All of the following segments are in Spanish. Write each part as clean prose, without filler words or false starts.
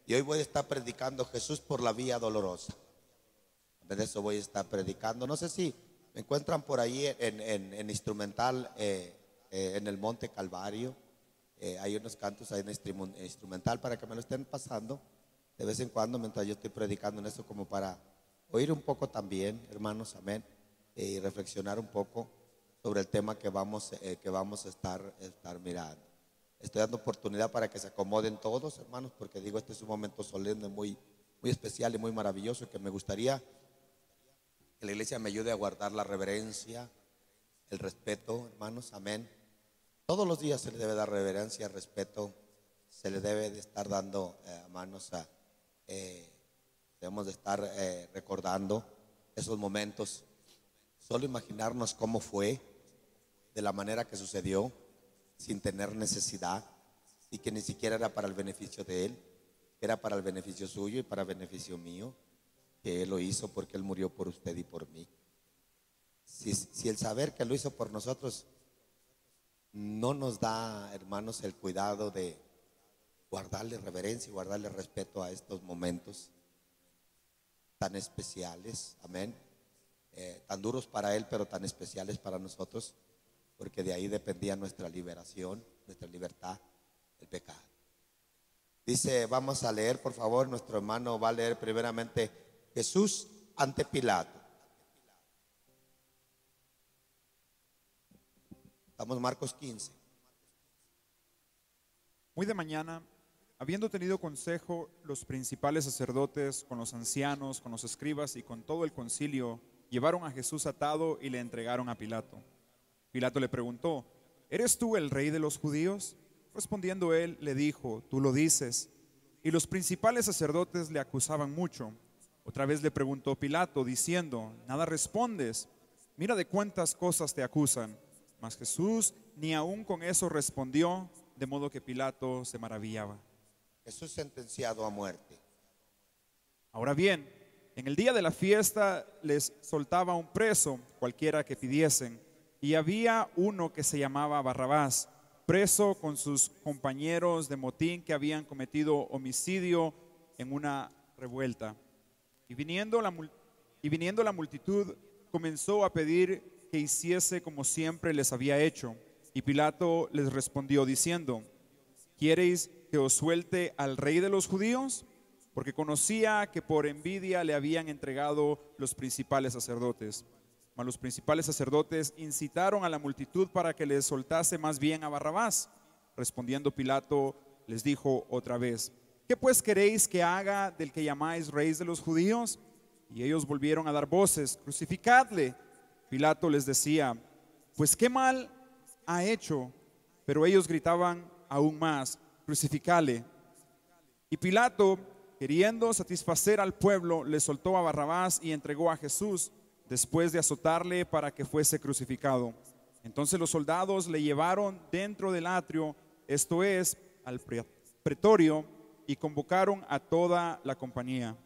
Y hoy voy a estar predicando Jesús por la vía dolorosa. De eso voy a estar predicando. No sé si me encuentran por ahí en instrumental, en el Monte Calvario. Hay unos cantos ahí en instrumental para que me lo estén pasando de vez en cuando mientras yo estoy predicando en eso, como para oír un poco también, hermanos, amén, y reflexionar un poco sobre el tema que vamos a estar mirando. Estoy dando oportunidad para que se acomoden todos, hermanos, porque digo, este es un momento solemne, muy especial y muy maravilloso, que me gustaría que la iglesia me ayude a guardar la reverencia, el respeto, hermanos, amén. Todos los días se le debe dar reverencia, respeto, se le debe de estar dando, hermanos, debemos de estar recordando esos momentos. Solo imaginarnos cómo fue, de la manera que sucedió, sin tener necesidad, y que ni siquiera era para el beneficio de Él, era para el beneficio suyo y para el beneficio mío, que Él lo hizo porque Él murió por usted y por mí. Si el saber que lo hizo por nosotros no nos da, hermanos, el cuidado de guardarle reverencia y guardarle respeto a estos momentos tan especiales, amén, tan duros para Él, pero tan especiales para nosotros, porque de ahí dependía nuestra liberación, nuestra libertad, el pecado. Dice, vamos a leer, por favor, nuestro hermano va a leer primeramente Jesús ante Pilato. Estamos en Marcos 15. Muy de mañana, habiendo tenido consejo los principales sacerdotes con los ancianos, con los escribas y con todo el concilio, llevaron a Jesús atado y le entregaron a Pilato. Pilato le preguntó, ¿eres tú el rey de los judíos? Respondiendo él, le dijo, tú lo dices. Y los principales sacerdotes le acusaban mucho. Otra vez le preguntó Pilato, diciendo, ¿nada respondes? Mira de cuántas cosas te acusan. Mas Jesús ni aun con eso respondió, de modo que Pilato se maravillaba. Jesús sentenciado a muerte. Ahora bien, en el día de la fiesta les soltaba un preso, cualquiera que pidiesen, y había uno que se llamaba Barrabás, preso con sus compañeros de motín que habían cometido homicidio en una revuelta. Y viniendo la multitud, comenzó a pedir que hiciese como siempre les había hecho. Y Pilato les respondió diciendo, ¿quiereis que os suelte al rey de los judíos? Porque conocía que por envidia le habían entregado los principales sacerdotes. Mas los principales sacerdotes incitaron a la multitud para que les soltase más bien a Barrabás. Respondiendo Pilato, les dijo otra vez, ¿qué pues queréis que haga del que llamáis rey de los judíos? Y ellos volvieron a dar voces, crucificadle. Pilato les decía, pues qué mal ha hecho. Pero ellos gritaban aún más, crucificale. Y Pilato, queriendo satisfacer al pueblo, le soltó a Barrabás y entregó a Jesús, después de azotarle para que fuese crucificado. Entonces los soldados le llevaron dentro del atrio, esto es, al pretorio, y convocaron a toda la compañía.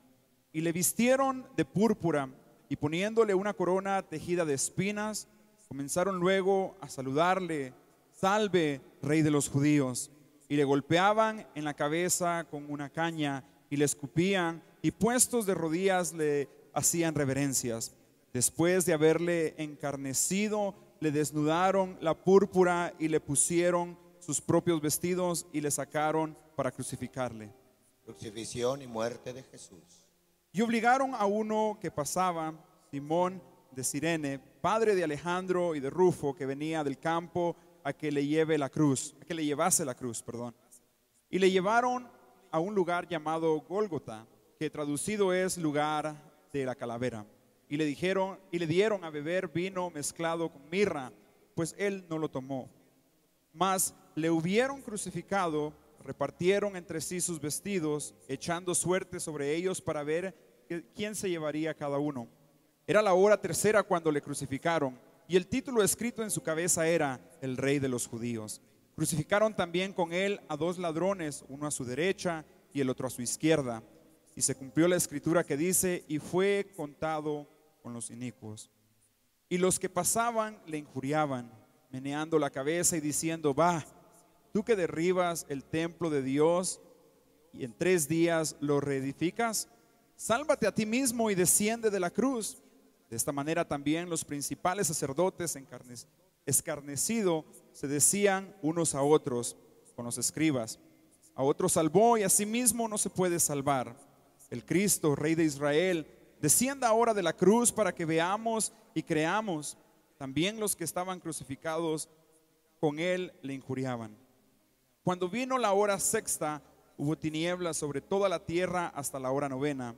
Y le vistieron de púrpura, y poniéndole una corona tejida de espinas, comenzaron luego a saludarle, salve, rey de los judíos. Y le golpeaban en la cabeza con una caña, y le escupían, y puestos de rodillas le hacían reverencias. Después de haberle encarnecido, le desnudaron la púrpura y le pusieron sus propios vestidos y le sacaron para crucificarle. Crucifixión y muerte de Jesús. Y obligaron a uno que pasaba, Simón de Cirene, padre de Alejandro y de Rufo, que venía del campo, a que le llevase la cruz, perdón. Y le llevaron a un lugar llamado Gólgota, que traducido es lugar de la calavera. Y le dieron a beber vino mezclado con mirra, pues él no lo tomó. Mas le hubieron crucificado, repartieron entre sí sus vestidos, echando suerte sobre ellos para ver quién se llevaría cada uno. Era la hora tercera cuando le crucificaron, y el título escrito en su cabeza era el Rey de los Judíos. Crucificaron también con él a dos ladrones, uno a su derecha y el otro a su izquierda. Y se cumplió la escritura que dice, y fue contado con los inicuos. Y los que pasaban le injuriaban, meneando la cabeza y diciendo, va, tú que derribas el templo de Dios y en 3 días lo reedificas? Sálvate a ti mismo y desciende de la cruz. De esta manera también los principales sacerdotes escarnecidos se decían unos a otros con los escribas: a otro salvó y a sí mismo no se puede salvar. El Cristo, Rey de Israel, descienda ahora de la cruz para que veamos y creamos. También los que estaban crucificados con él le injuriaban. Cuando vino la hora sexta, hubo tinieblas sobre toda la tierra hasta la hora novena.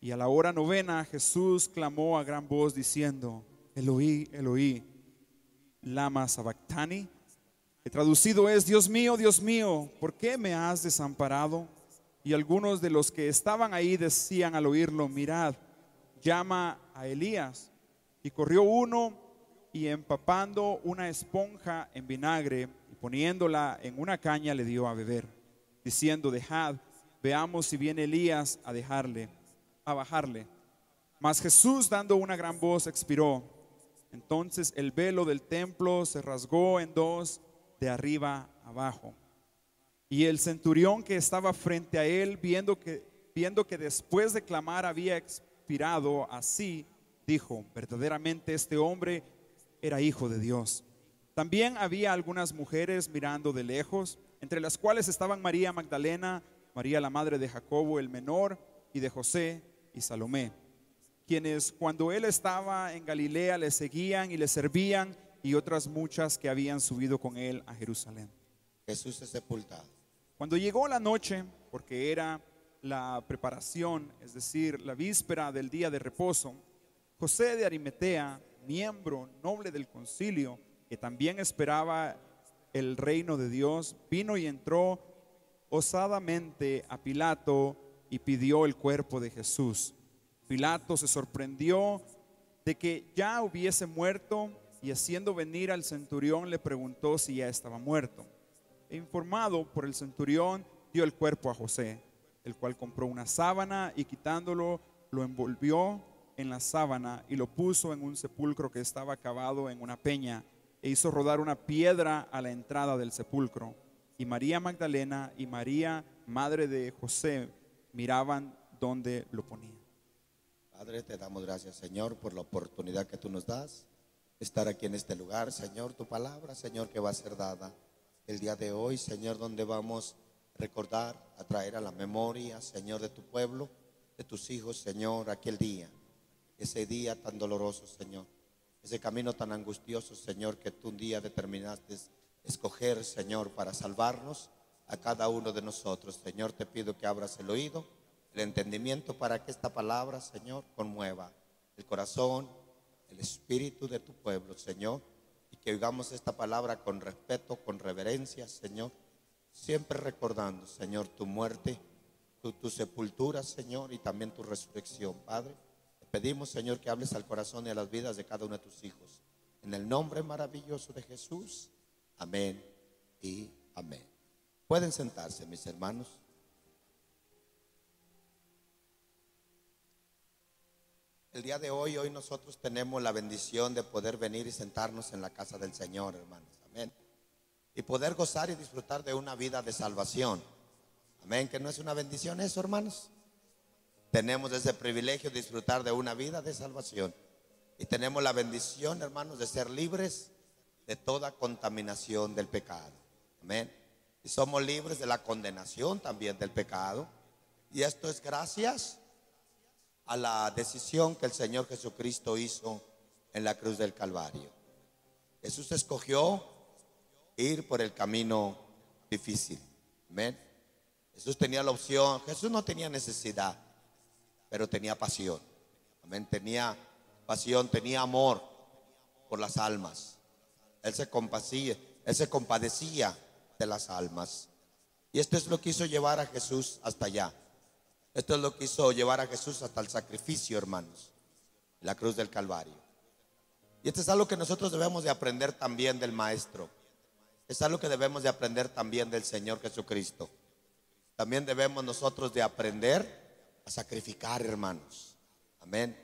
Y a la hora novena Jesús clamó a gran voz diciendo: Eloí, Eloí, lama sabactani, que traducido es: Dios mío, ¿por qué me has desamparado? Y algunos de los que estaban ahí decían al oírlo: mirad, llama a Elías. Y corrió uno y empapando una esponja en vinagre y poniéndola en una caña le dio a beber, diciendo: dejad, veamos si viene Elías a bajarle. Mas Jesús, dando una gran voz, expiró. Entonces el velo del templo se rasgó en dos de arriba abajo. Y el centurión que estaba frente a él, viendo que después de clamar había expirado así, dijo: verdaderamente este hombre era hijo de Dios. También había algunas mujeres mirando de lejos, entre las cuales estaban María Magdalena, María la madre de Jacobo el menor y de José y Salomé, quienes cuando él estaba en Galilea le seguían y le servían, y otras muchas que habían subido con él a Jerusalén. Jesús es sepultado. Cuando llegó la noche, porque era la preparación, es decir, la víspera del día de reposo, José de Arimatea, miembro noble del concilio, que también esperaba el reino de Dios, vino y entró osadamente a Pilato y pidió el cuerpo de Jesús. Pilato se sorprendió de que ya hubiese muerto, y haciendo venir al centurión le preguntó si ya estaba muerto. E informado por el centurión, dio el cuerpo a José, el cual compró una sábana y quitándolo, lo envolvió en la sábana y lo puso en un sepulcro que estaba cavado en una peña, e hizo rodar una piedra a la entrada del sepulcro. Y María Magdalena y María, madre de José, miraban dónde lo ponían. Padre, te damos gracias, Señor, por la oportunidad que tú nos das de estar aquí en este lugar. Señor, tu palabra, Señor, que va a ser dada el día de hoy, Señor, donde vamos a recordar, a traer a la memoria, Señor, de tu pueblo, de tus hijos, Señor, aquel día, ese día tan doloroso, Señor, ese camino tan angustioso, Señor, que tú un día determinaste escoger, Señor, para salvarnos a cada uno de nosotros. Señor, te pido que abras el oído, el entendimiento, para que esta palabra, Señor, conmueva el corazón, el espíritu de tu pueblo, Señor, y que oigamos esta palabra con respeto, con reverencia, Señor, siempre recordando, Señor, tu muerte, tu sepultura, Señor, y también tu resurrección. Padre, te pedimos, Señor, que hables al corazón y a las vidas de cada uno de tus hijos, en el nombre maravilloso de Jesús. Amén y amén. Pueden sentarse, mis hermanos. El día de hoy nosotros tenemos la bendición de poder venir y sentarnos en la casa del Señor, hermanos. Amén. Y poder gozar y disfrutar de una vida de salvación. Amén. Que no es una bendición eso, hermanos. Tenemos ese privilegio de disfrutar de una vida de salvación. Y tenemos la bendición, hermanos, de ser libres de toda contaminación del pecado. Amén. Y somos libres de la condenación también del pecado. Y esto es gracias a la decisión que el Señor Jesucristo hizo en la cruz del Calvario. Jesús escogió ir por el camino difícil. Amén. Jesús tenía la opción. Jesús no tenía necesidad, pero tenía pasión. Amén. Tenía pasión, tenía amor por las almas. Él se compadecía de las almas. Y esto es lo que hizo llevar a Jesús hasta allá. Esto es lo que hizo llevar a Jesús hasta el sacrificio, hermanos, la cruz del Calvario. Y esto es algo que nosotros debemos de aprender también del Maestro. Es algo que debemos de aprender también del Señor Jesucristo. También debemos nosotros de aprender a sacrificar, hermanos. Amén.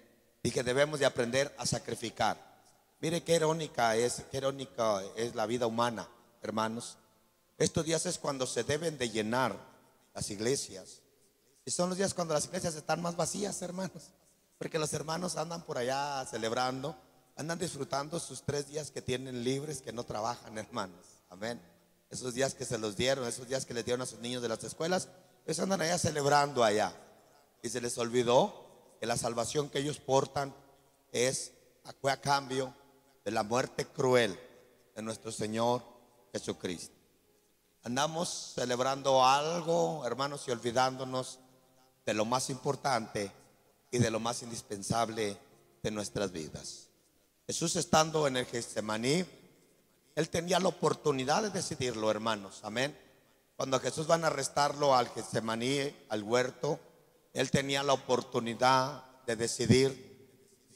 Dije, debemos de aprender a sacrificar. Mire qué irónica es la vida humana, hermanos. Estos días es cuando se deben de llenar las iglesias. Y son los días cuando las iglesias están más vacías, hermanos. Porque los hermanos andan por allá celebrando, andan disfrutando sus 3 días que tienen libres, que no trabajan, hermanos. Amén. Esos días que se los dieron, esos días que les dieron a sus niños de las escuelas, ellos andan allá celebrando allá. Y se les olvidó que la salvación que ellos portan fue a cambio de la muerte cruel de nuestro Señor Jesucristo. Andamos celebrando algo, hermanos, y olvidándonos de lo más importante y de lo más indispensable de nuestras vidas. Jesús, estando en el Getsemaní, Él tenía la oportunidad de decidirlo, hermanos. Amén. Cuando a Jesús van a arrestarlo al Getsemaní, al huerto, Él tenía la oportunidad de decidir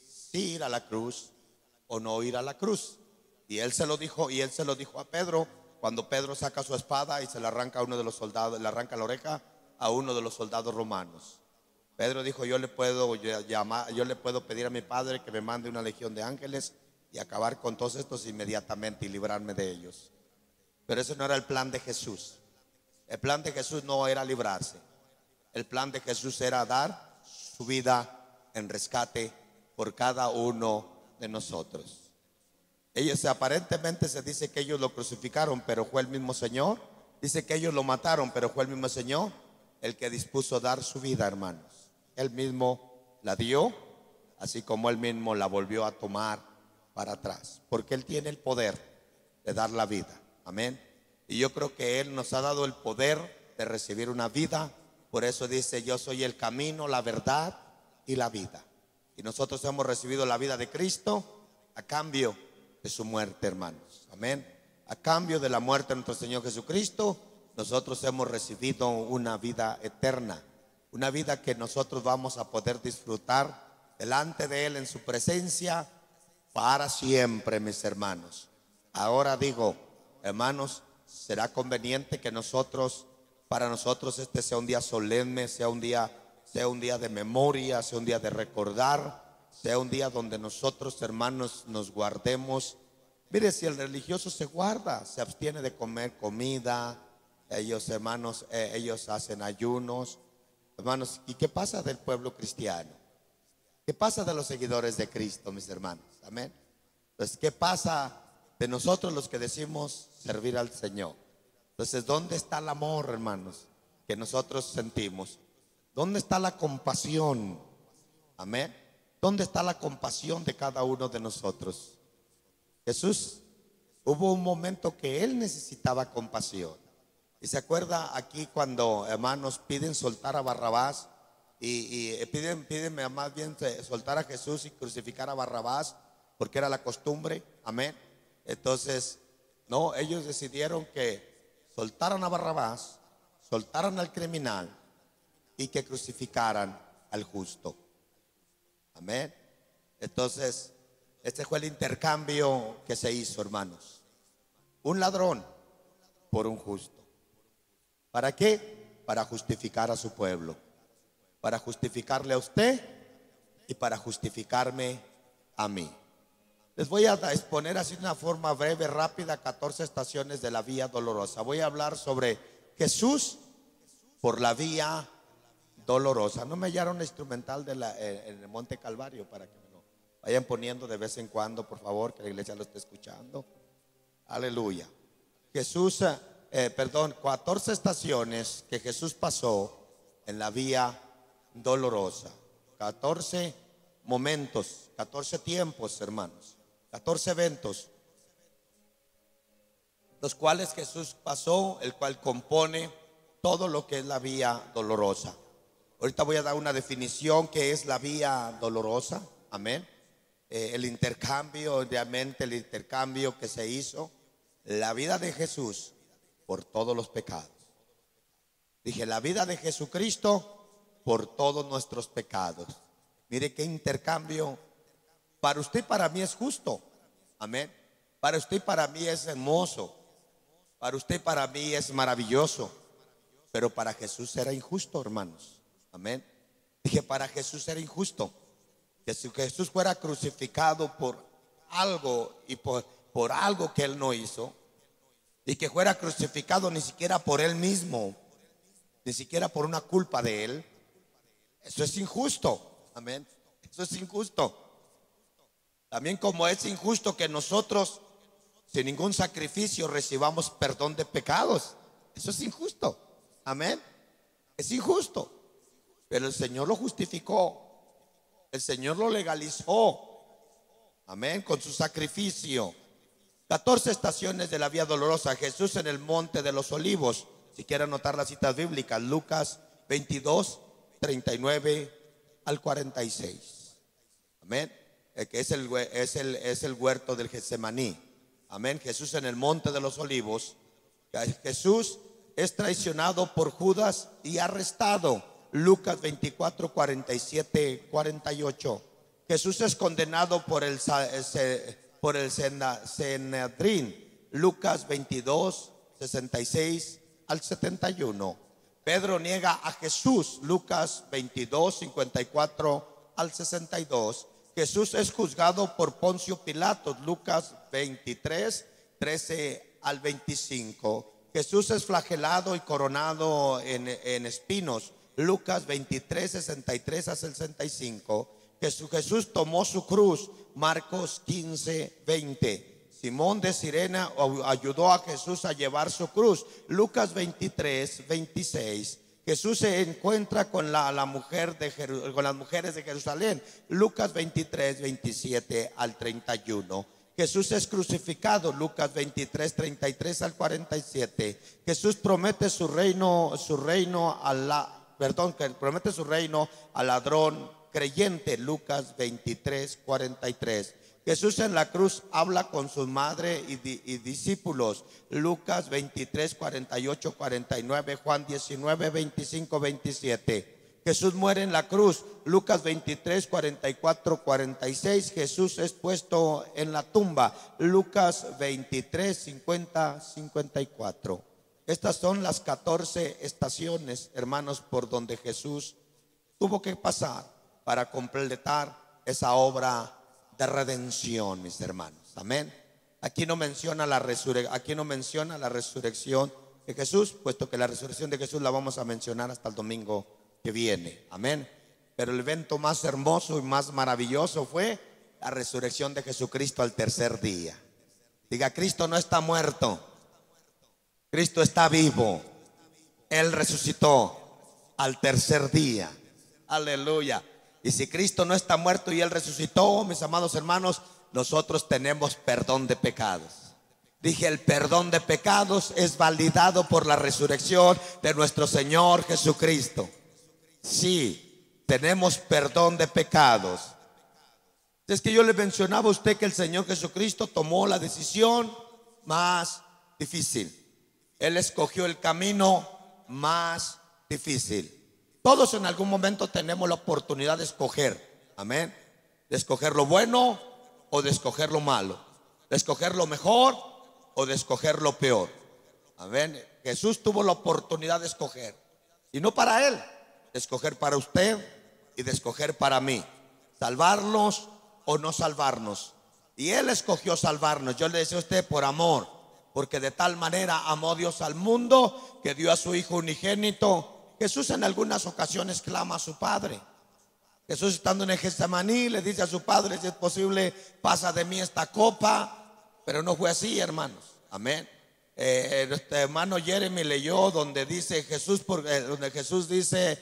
si ir a la cruz o no ir a la cruz. Y Él se lo dijo a Pedro, cuando Pedro saca su espada y se le arranca a uno de los soldados, le arranca la oreja a uno de los soldados romanos. Pedro dijo: yo le puedo pedir a mi Padre que me mande una legión de ángeles y acabar con todos estos inmediatamente y librarme de ellos. Pero ese no era el plan de Jesús. El plan de Jesús no era librarse. El plan de Jesús era dar su vida en rescate por cada uno de nosotros. Ellos aparentemente se dice que ellos lo crucificaron, pero fue el mismo Señor. Dice que ellos lo mataron, pero fue el mismo Señor el que dispuso dar su vida, hermanos. Él mismo la dio, así como Él mismo la volvió a tomar para atrás, porque Él tiene el poder de dar la vida. Amén. Y yo creo que Él nos ha dado el poder de recibir una vida. Por eso dice: yo soy el camino, la verdad y la vida. Y nosotros hemos recibido la vida de Cristo a cambio de su muerte, hermanos. Amén. A cambio de la muerte de nuestro Señor Jesucristo, nosotros hemos recibido una vida eterna, una vida que nosotros vamos a poder disfrutar delante de Él en su presencia para siempre, mis hermanos. Ahora digo, hermanos, será conveniente que para nosotros este sea un día solemne, sea un día de memoria, sea un día de recordar, sea un día donde nosotros, hermanos, nos guardemos. Mire, si el religioso se guarda, se abstiene de comer comida, ellos, hermanos, ellos hacen ayunos, hermanos. ¿Y qué pasa del pueblo cristiano? ¿Qué pasa de los seguidores de Cristo, mis hermanos? Amén. Entonces, ¿qué pasa de nosotros los que decimos servir al Señor? Entonces, ¿dónde está el amor, hermanos, que nosotros sentimos? ¿Dónde está la compasión? Amén. ¿Dónde está la compasión de cada uno de nosotros? Jesús, hubo un momento que Él necesitaba compasión. Y se acuerda aquí cuando, hermanos, piden soltar a Barrabás y piden más bien soltar a Jesús y crucificar a Barrabás, porque era la costumbre. Amén. Entonces, no, ellos decidieron que soltaran a Barrabás, soltaran al criminal y que crucificaran al justo. Amén. Entonces, este fue el intercambio que se hizo, hermanos. Un ladrón por un justo. ¿Para qué? Para justificar a su pueblo, para justificarle a usted y para justificarme a mí. Les voy a exponer así de una forma breve, rápida, 14 estaciones de la vía dolorosa. Voy a hablar sobre Jesús por la vía dolorosa. No me hallaron un instrumental en el Monte Calvario para que me lo vayan poniendo de vez en cuando, por favor, que la iglesia lo esté escuchando. Aleluya. 14 estaciones que Jesús pasó en la vía dolorosa. 14 momentos, 14 tiempos, hermanos, 14 eventos, los cuales Jesús pasó, el cual compone todo lo que es la vía dolorosa. Ahorita voy a dar una definición que es la vía dolorosa. Amén. El intercambio, obviamente, el intercambio que se hizo, la vida de Jesús por todos los pecados. Dije, la vida de Jesucristo por todos nuestros pecados. Mire qué intercambio. Para usted y para mí es justo. Amén. Para usted y para mí es hermoso. Para usted y para mí es maravilloso. Pero para Jesús era injusto, hermanos. Amén. Dije, para Jesús era injusto que si Jesús fuera crucificado por algo y por algo que Él no hizo, y que fuera crucificado ni siquiera por Él mismo, ni siquiera por una culpa de él. Eso es injusto. Amén. Eso es injusto. También como es injusto que nosotros sin ningún sacrificio recibamos perdón de pecados. Eso es injusto. Amén. Es injusto. Pero el Señor lo justificó. El Señor lo legalizó. Amén. Con su sacrificio. 14 estaciones de la vía dolorosa. Jesús en el monte de los olivos. Si quieren anotar las citas bíblicas, Lucas 22, 39 al 46. Amén. Que es el huerto del Getsemaní. Amén. Jesús en el monte de los olivos. Jesús es traicionado por Judas y arrestado. Lucas 24, 47, 48. Jesús es condenado por el Sanedrín. Lucas 22, 66 al 71. Pedro niega a Jesús. Lucas 22, 54 al 62. Jesús es juzgado por Poncio Pilato. Lucas 23, 13 al 25. Jesús es flagelado y coronado en espinos. Lucas 23, 63 a 65. Jesús tomó su cruz. Marcos 15, 20. Simón de Sirene ayudó a Jesús a llevar su cruz. Lucas 23, 26. Jesús se encuentra con las mujeres de Jerusalén. Lucas 23, 27 al 31. Jesús es crucificado. Lucas 23, 33 al 47. Jesús promete su reino al ladrón creyente. Lucas 23, 43. Jesús en la cruz habla con su madre y discípulos. Lucas 23, 48, 49. Juan 19, 25, 27. Jesús muere en la cruz. Lucas 23, 44, 46. Jesús es puesto en la tumba. Lucas 23, 50, 54. Estas son las 14 estaciones, hermanos, por donde Jesús tuvo que pasar para completar esa obra de redención, mis hermanos. Amén. Aquí no menciona la resurrección de Jesús, puesto que la resurrección de Jesús la vamos a mencionar hasta el domingo que viene. Amén. Pero el evento más hermoso y más maravilloso fue la resurrección de Jesucristo al tercer día. Diga: Cristo no está muerto, Cristo está vivo. Él resucitó al tercer día. Aleluya. Y si Cristo no está muerto y Él resucitó, mis amados hermanos, nosotros tenemos perdón de pecados. Dije, el perdón de pecados es validado por la resurrección de nuestro Señor Jesucristo. Sí, tenemos perdón de pecados. Es que yo le mencionaba a usted que el Señor Jesucristo tomó la decisión más difícil. Él escogió el camino más difícil. Todos en algún momento tenemos la oportunidad de escoger. Amén. De escoger lo bueno o de escoger lo malo. De escoger lo mejor o de escoger lo peor. Amén. Jesús tuvo la oportunidad de escoger. Y no para Él. De escoger para usted y de escoger para mí. Salvarnos o no salvarnos. Y Él escogió salvarnos. Yo le decía a usted, por amor. Porque de tal manera amó Dios al mundo que dio a su Hijo unigénito. Jesús en algunas ocasiones clama a su Padre. Jesús, estando en el Getsemaní, le dice a su Padre: si es posible, pasa de mí esta copa. Pero no fue así, hermanos. Amén. Nuestro hermano Jeremy leyó donde dice donde Jesús dice: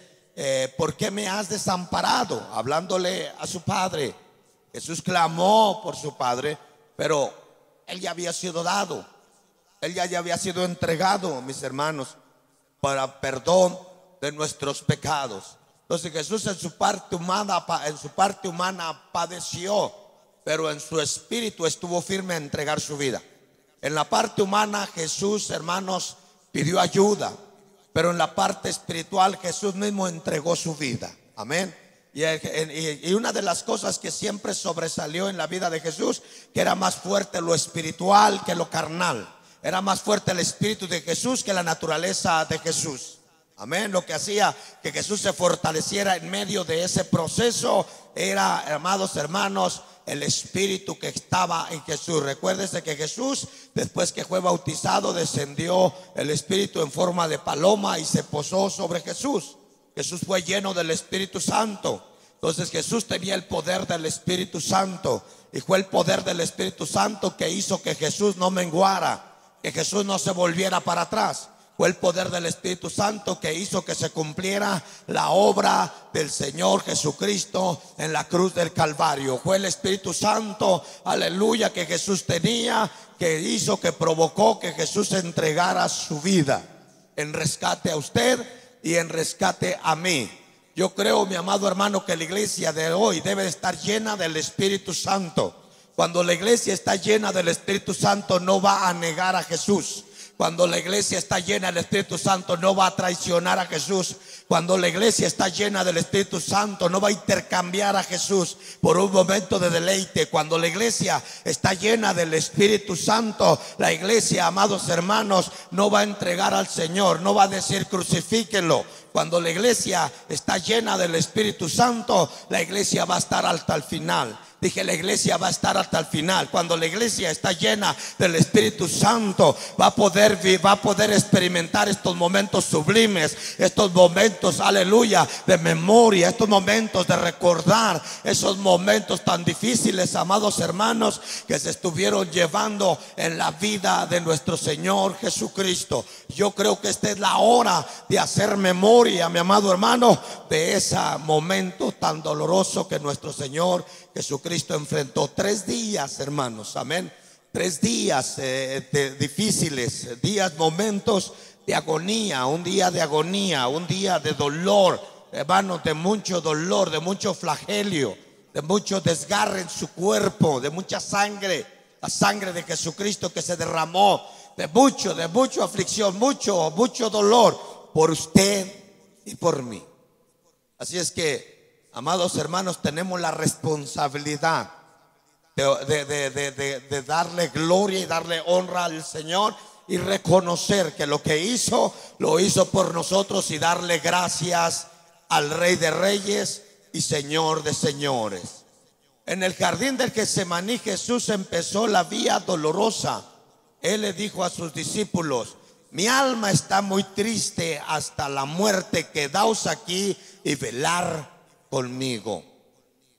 ¿por qué me has desamparado? Hablándole a su Padre. Jesús clamó por su Padre, pero Él ya había sido dado. Él ya había sido entregado, mis hermanos, para perdón de nuestros pecados. Entonces Jesús en su parte humana padeció, pero en su espíritu estuvo firme a entregar su vida. En la parte humana Jesús, hermanos, pidió ayuda, pero en la parte espiritual Jesús mismo entregó su vida. Amén. Y una de las cosas que siempre sobresalió en la vida de Jesús, que era más fuerte lo espiritual que lo carnal. Era más fuerte el espíritu de Jesús que la naturaleza de Jesús. Amén. Lo que hacía que Jesús se fortaleciera en medio de ese proceso era, amados hermanos, el espíritu que estaba en Jesús. Recuérdese que Jesús, después que fue bautizado, descendió el espíritu en forma de paloma y se posó sobre Jesús. Jesús fue lleno del Espíritu Santo. Entonces Jesús tenía el poder del Espíritu Santo, y fue el poder del Espíritu Santo que hizo que Jesús no menguara, que Jesús no se volviera para atrás. Fue el poder del Espíritu Santo que hizo que se cumpliera la obra del Señor Jesucristo en la cruz del Calvario. Fue el Espíritu Santo, aleluya, que Jesús tenía, que hizo, que provocó que Jesús entregara su vida en rescate a usted y en rescate a mí. Yo creo, mi amado hermano, que la iglesia de hoy debe estar llena del Espíritu Santo. Cuando la iglesia está llena del Espíritu Santo, no va a negar a Jesús. Cuando la iglesia está llena del Espíritu Santo, no va a traicionar a Jesús. Cuando la iglesia está llena del Espíritu Santo, no va a intercambiar a Jesús por un momento de deleite. Cuando la iglesia está llena del Espíritu Santo, la iglesia, amados hermanos, no va a entregar al Señor, no va a decir crucifíquenlo. Cuando la iglesia está llena del Espíritu Santo, la iglesia va a estar hasta el final. Dije, la iglesia va a estar hasta el final. Cuando la iglesia está llena del Espíritu Santo, va a poder experimentar estos momentos sublimes, estos momentos, aleluya, de memoria, estos momentos de recordar esos momentos tan difíciles, amados hermanos, que se estuvieron llevando en la vida de nuestro Señor Jesucristo. Yo creo que esta es la hora de hacer memoria, mi amado hermano, de ese momento tan doloroso que nuestro Señor Jesucristo enfrentó. 3 días, hermanos, amén. 3 días difíciles, momentos de agonía, un día de agonía, un día de dolor, hermanos, de mucho dolor, de mucho flagelio, de mucho desgarre en su cuerpo, de mucha sangre, la sangre de Jesucristo que se derramó, de mucha aflicción, mucho dolor por usted y por mí. Así es que, amados hermanos, tenemos la responsabilidad de darle gloria y darle honra al Señor, y reconocer que lo que hizo, lo hizo por nosotros, y darle gracias al Rey de Reyes y Señor de Señores. En el jardín del Getsemaní, Jesús empezó la vía dolorosa. Él le dijo a sus discípulos: mi alma está muy triste hasta la muerte, quedaos aquí y velar conmigo.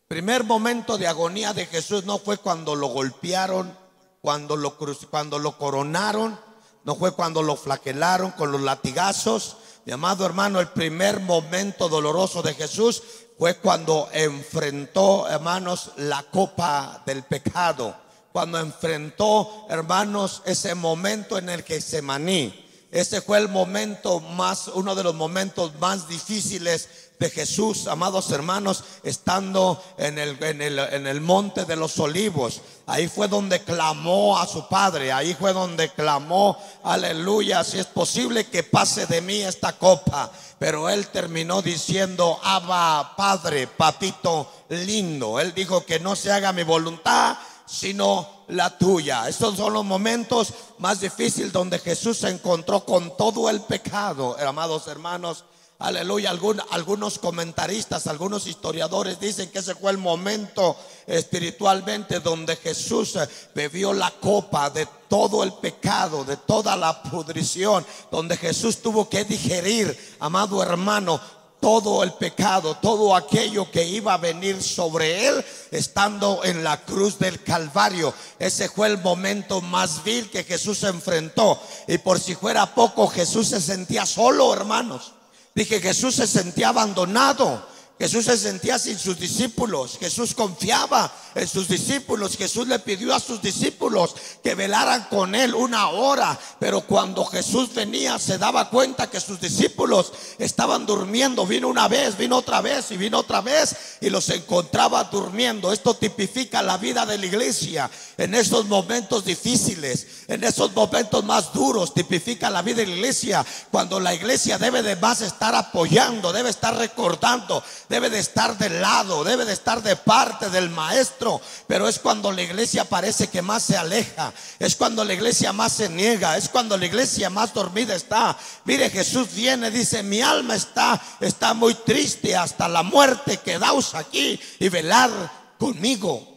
Primer momento de agonía de Jesús no fue cuando lo golpearon, cuando lo coronaron, no fue cuando lo flagelaron con los latigazos. Mi amado hermano, el primer momento doloroso de Jesús fue cuando enfrentó, hermanos, la copa del pecado. Cuando enfrentó, hermanos, ese momento en el Getsemaní. Ese fue uno de los momentos más difíciles de Jesús, amados hermanos, estando en el monte de los olivos. Ahí fue donde clamó a su Padre. Ahí fue donde clamó, aleluya, si es posible que pase de mí esta copa. Pero él terminó diciendo: Abba, Padre, papito lindo. Él dijo que no se haga mi voluntad, sino la tuya. Estos son los momentos más difíciles donde Jesús se encontró con todo el pecado, amados hermanos. Aleluya. Algunos comentaristas, algunos historiadores dicen que ese fue el momento espiritualmente donde Jesús bebió la copa de todo el pecado, de toda la pudrición, donde Jesús tuvo que digerir, amado hermano, todo el pecado, todo aquello que iba a venir sobre él estando en la cruz del Calvario. Ese fue el momento más vil que Jesús enfrentó. Y por si fuera poco, Jesús se sentía solo, hermanos. Dije, Jesús se sentía abandonado. Jesús se sentía sin sus discípulos. Jesús confiaba en sus discípulos. Jesús le pidió a sus discípulos que velaran con él 1 hora. Pero cuando Jesús venía, se daba cuenta que sus discípulos estaban durmiendo. Vino una vez, vino otra vez y vino otra vez, y los encontraba durmiendo. Esto tipifica la vida de la iglesia. En esos momentos difíciles, en esos momentos más duros, tipifica la vida de la iglesia. Cuando la iglesia debe de más estar apoyando, debe estar recordando, debe de estar del lado, debe de estar de parte del maestro. Pero es cuando la iglesia parece que más se aleja, es cuando la iglesia más se niega, es cuando la iglesia más dormida está. Mire, Jesús viene, dice: mi alma está muy triste hasta la muerte, quedaos aquí y velar conmigo.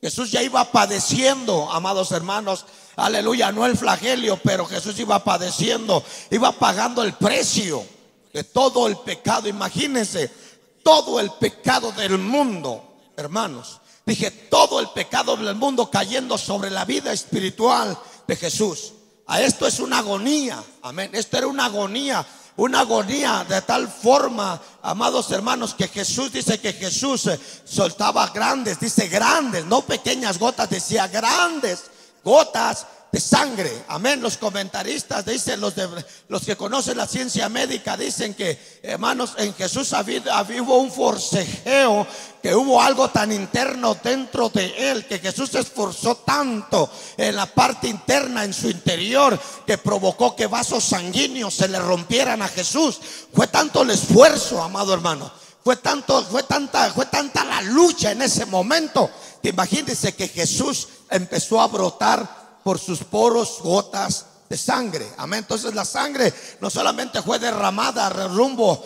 Jesús ya iba padeciendo, amados hermanos, aleluya, no el flagelio, pero Jesús iba padeciendo, iba pagando el precio de todo el pecado. Imagínense, todo el pecado del mundo, hermanos. Dije, todo el pecado del mundo cayendo sobre la vida espiritual de Jesús. A esto es una agonía, amén. Esto era una agonía de tal forma, amados hermanos, que Jesús dice que Jesús soltaba grandes, dice grandes, no pequeñas gotas, decía grandes gotas de sangre, amén. Los comentaristas dicen, los que conocen la ciencia médica dicen que, hermanos, en Jesús hubo un forcejeo, que hubo algo tan interno dentro de él, que Jesús se esforzó tanto en la parte interna, en su interior, que provocó que vasos sanguíneos se le rompieran a Jesús. Fue tanto el esfuerzo, amado hermano, fue tanta la lucha en ese momento, que imagínense que Jesús empezó a brotar por sus poros gotas de sangre, amén. Entonces la sangre no solamente fue derramada rumbo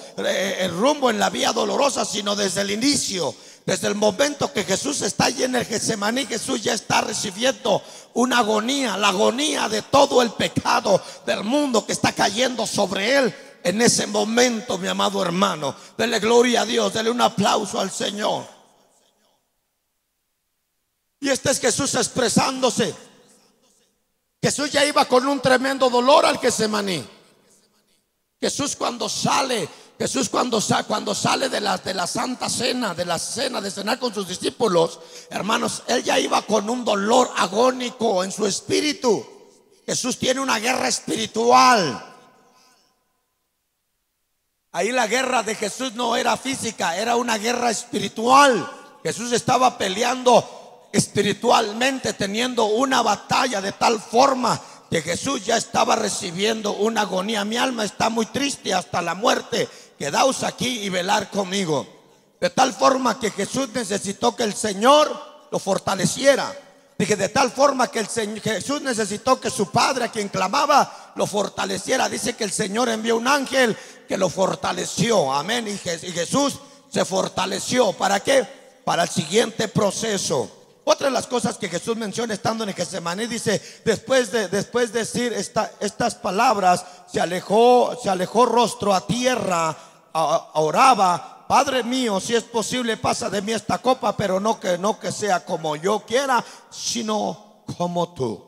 en la vía dolorosa, sino desde el inicio, desde el momento que Jesús está allí en el Getsemaní, Jesús ya está recibiendo una agonía, la agonía de todo el pecado del mundo que está cayendo sobre él en ese momento, mi amado hermano. Dele gloria a Dios, dele un aplauso al Señor. Y este es Jesús expresándose. Jesús ya iba con un tremendo dolor al Getsemaní. Jesús cuando sale de la Santa Cena, de la cena de cenar con sus discípulos, hermanos, él ya iba con un dolor agónico en su espíritu. Jesús tiene una guerra espiritual. Ahí la guerra de Jesús no era física, era una guerra espiritual. Jesús estaba peleando espiritualmente, teniendo una batalla de tal forma que Jesús ya estaba recibiendo una agonía. Mi alma está muy triste hasta la muerte, quedaos aquí y velar conmigo. De tal forma que Jesús necesitó que el Señor lo fortaleciera. Dije, de tal forma que Jesús necesitó que su Padre, a quien clamaba, lo fortaleciera. Dice que el Señor envió un ángel que lo fortaleció, amén. Y Jesús se fortaleció. ¿Para qué? Para el siguiente proceso. Otra de las cosas que Jesús menciona estando en el Getsemaní, dice, después de decir estas palabras, se alejó rostro a tierra, oraba: Padre mío, si es posible, pasa de mí esta copa, pero no que sea como yo quiera, sino como tú.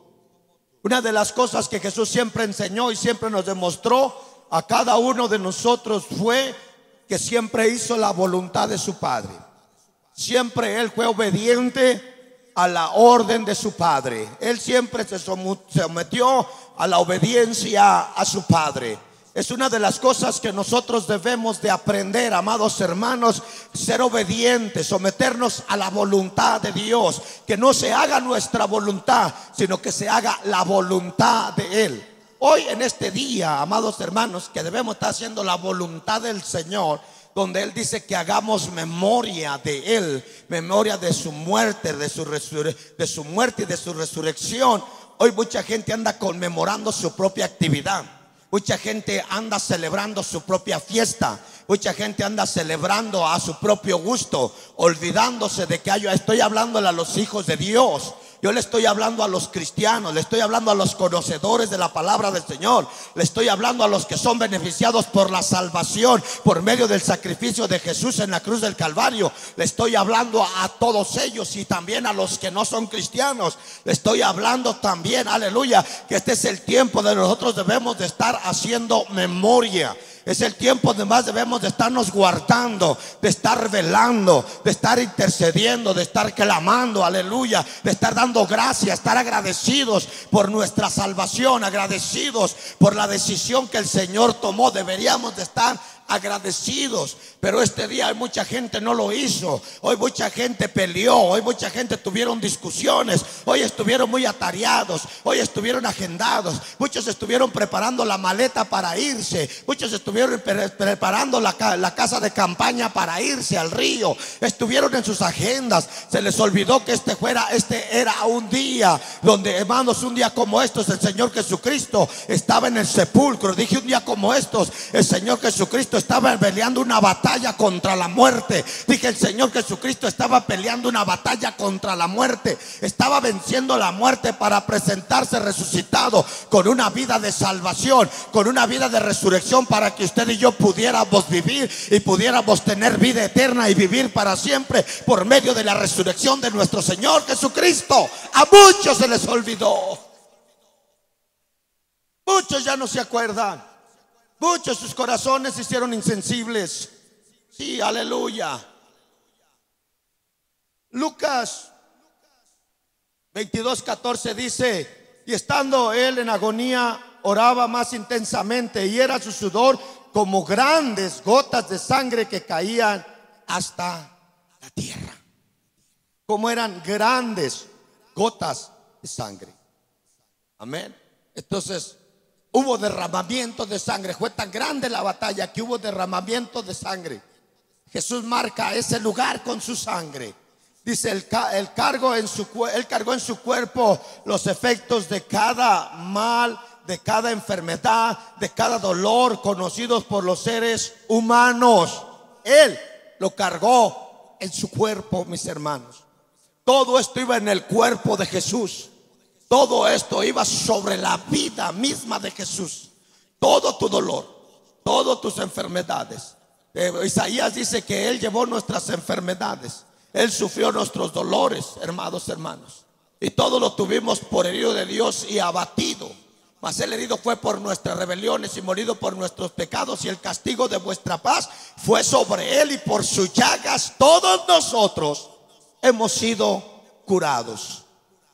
Una de las cosas que Jesús siempre enseñó y siempre nos demostró a cada uno de nosotros fue que siempre hizo la voluntad de su Padre. Siempre él fue obediente a la orden de su Padre. Él siempre se sometió a la obediencia a su Padre. Es una de las cosas que nosotros debemos de aprender, amados hermanos, ser obedientes, someternos a la voluntad de Dios. Que no se haga nuestra voluntad, sino que se haga la voluntad de Él. Hoy en este día, amados hermanos, que debemos estar haciendo la voluntad del Señor, donde Él dice que hagamos memoria de Él, memoria de su muerte, de su muerte y de su resurrección. Hoy mucha gente anda conmemorando su propia actividad. Mucha gente anda celebrando su propia fiesta. Mucha gente anda celebrando a su propio gusto, olvidándose de que estoy hablándole a los hijos de Dios. Yo le estoy hablando a los cristianos, le estoy hablando a los conocedores de la palabra del Señor, le estoy hablando a los que son beneficiados por la salvación por medio del sacrificio de Jesús en la cruz del Calvario. Le estoy hablando a todos ellos y también a los que no son cristianos. Le estoy hablando también, aleluya, que este es el tiempo de nosotros debemos de estar haciendo memoria. Es el tiempo donde más debemos de estarnos guardando, de estar velando, de estar intercediendo, de estar clamando, aleluya, de estar dando gracias, estar agradecidos por nuestra salvación, agradecidos por la decisión que el Señor tomó. Deberíamos de estar agradecidos, pero este día hay mucha gente no lo hizo. Hoy mucha gente peleó, hoy mucha gente tuvieron discusiones, hoy estuvieron muy atareados, hoy estuvieron agendados, muchos estuvieron preparando la maleta para irse, muchos estuvieron preparando la casa de campaña para irse al río, estuvieron en sus agendas. Se les olvidó que este era un día donde, hermanos, un día como estos el Señor Jesucristo estaba en el sepulcro. Dije un día como estos el Señor Jesucristo Jesucristo estaba peleando una batalla contra la muerte. Dije, el Señor Jesucristo estaba peleando una batalla contra la muerte. Estaba venciendo la muerte para presentarse resucitado con una vida de salvación, con una vida de resurrección, para que usted y yo pudiéramos vivir y pudiéramos tener vida eterna y vivir para siempre por medio de la resurrección de nuestro Señor Jesucristo. A muchos se les olvidó. Muchos ya no se acuerdan. Muchos sus corazones se hicieron insensibles. Sí, aleluya. Lucas 22:14 dice: y estando él en agonía, oraba más intensamente, y era su sudor como grandes gotas de sangre que caían hasta la tierra. Como eran grandes gotas de sangre. Amén. Entonces hubo derramamiento de sangre. Fue tan grande la batalla que hubo derramamiento de sangre. Jesús marca ese lugar con su sangre. Dice, él cargó en su cuerpo los efectos de cada mal, de cada enfermedad, de cada dolor conocidos por los seres humanos. Él lo cargó en su cuerpo, mis hermanos. Todo esto iba en el cuerpo de Jesús. Todo esto iba sobre la vida misma de Jesús. Todo tu dolor, todas tus enfermedades. Isaías dice que Él llevó nuestras enfermedades. Él sufrió nuestros dolores, hermanos. Y todo lo tuvimos por herido de Dios y abatido. Mas el herido fue por nuestras rebeliones y molido por nuestros pecados. Y el castigo de vuestra paz fue sobre Él. Y por sus llagas todos nosotros hemos sido curados.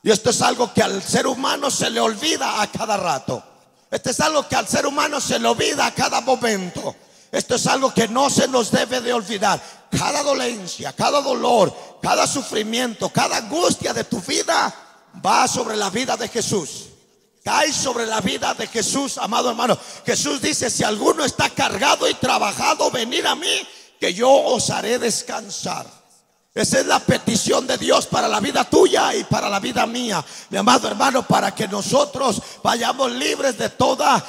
Y esto es algo que al ser humano se le olvida a cada rato. Esto es algo que al ser humano se le olvida a cada momento. Esto es algo que no se nos debe de olvidar. Cada dolencia, cada dolor, cada sufrimiento, cada angustia de tu vida va sobre la vida de Jesús. Cae sobre la vida de Jesús, amado hermano. Jesús dice: si alguno está cargado y trabajado, venid a mí, que yo os haré descansar. Esa es la petición de Dios para la vida tuya y para la vida mía, mi amado hermano, para que nosotros vayamos libres de toda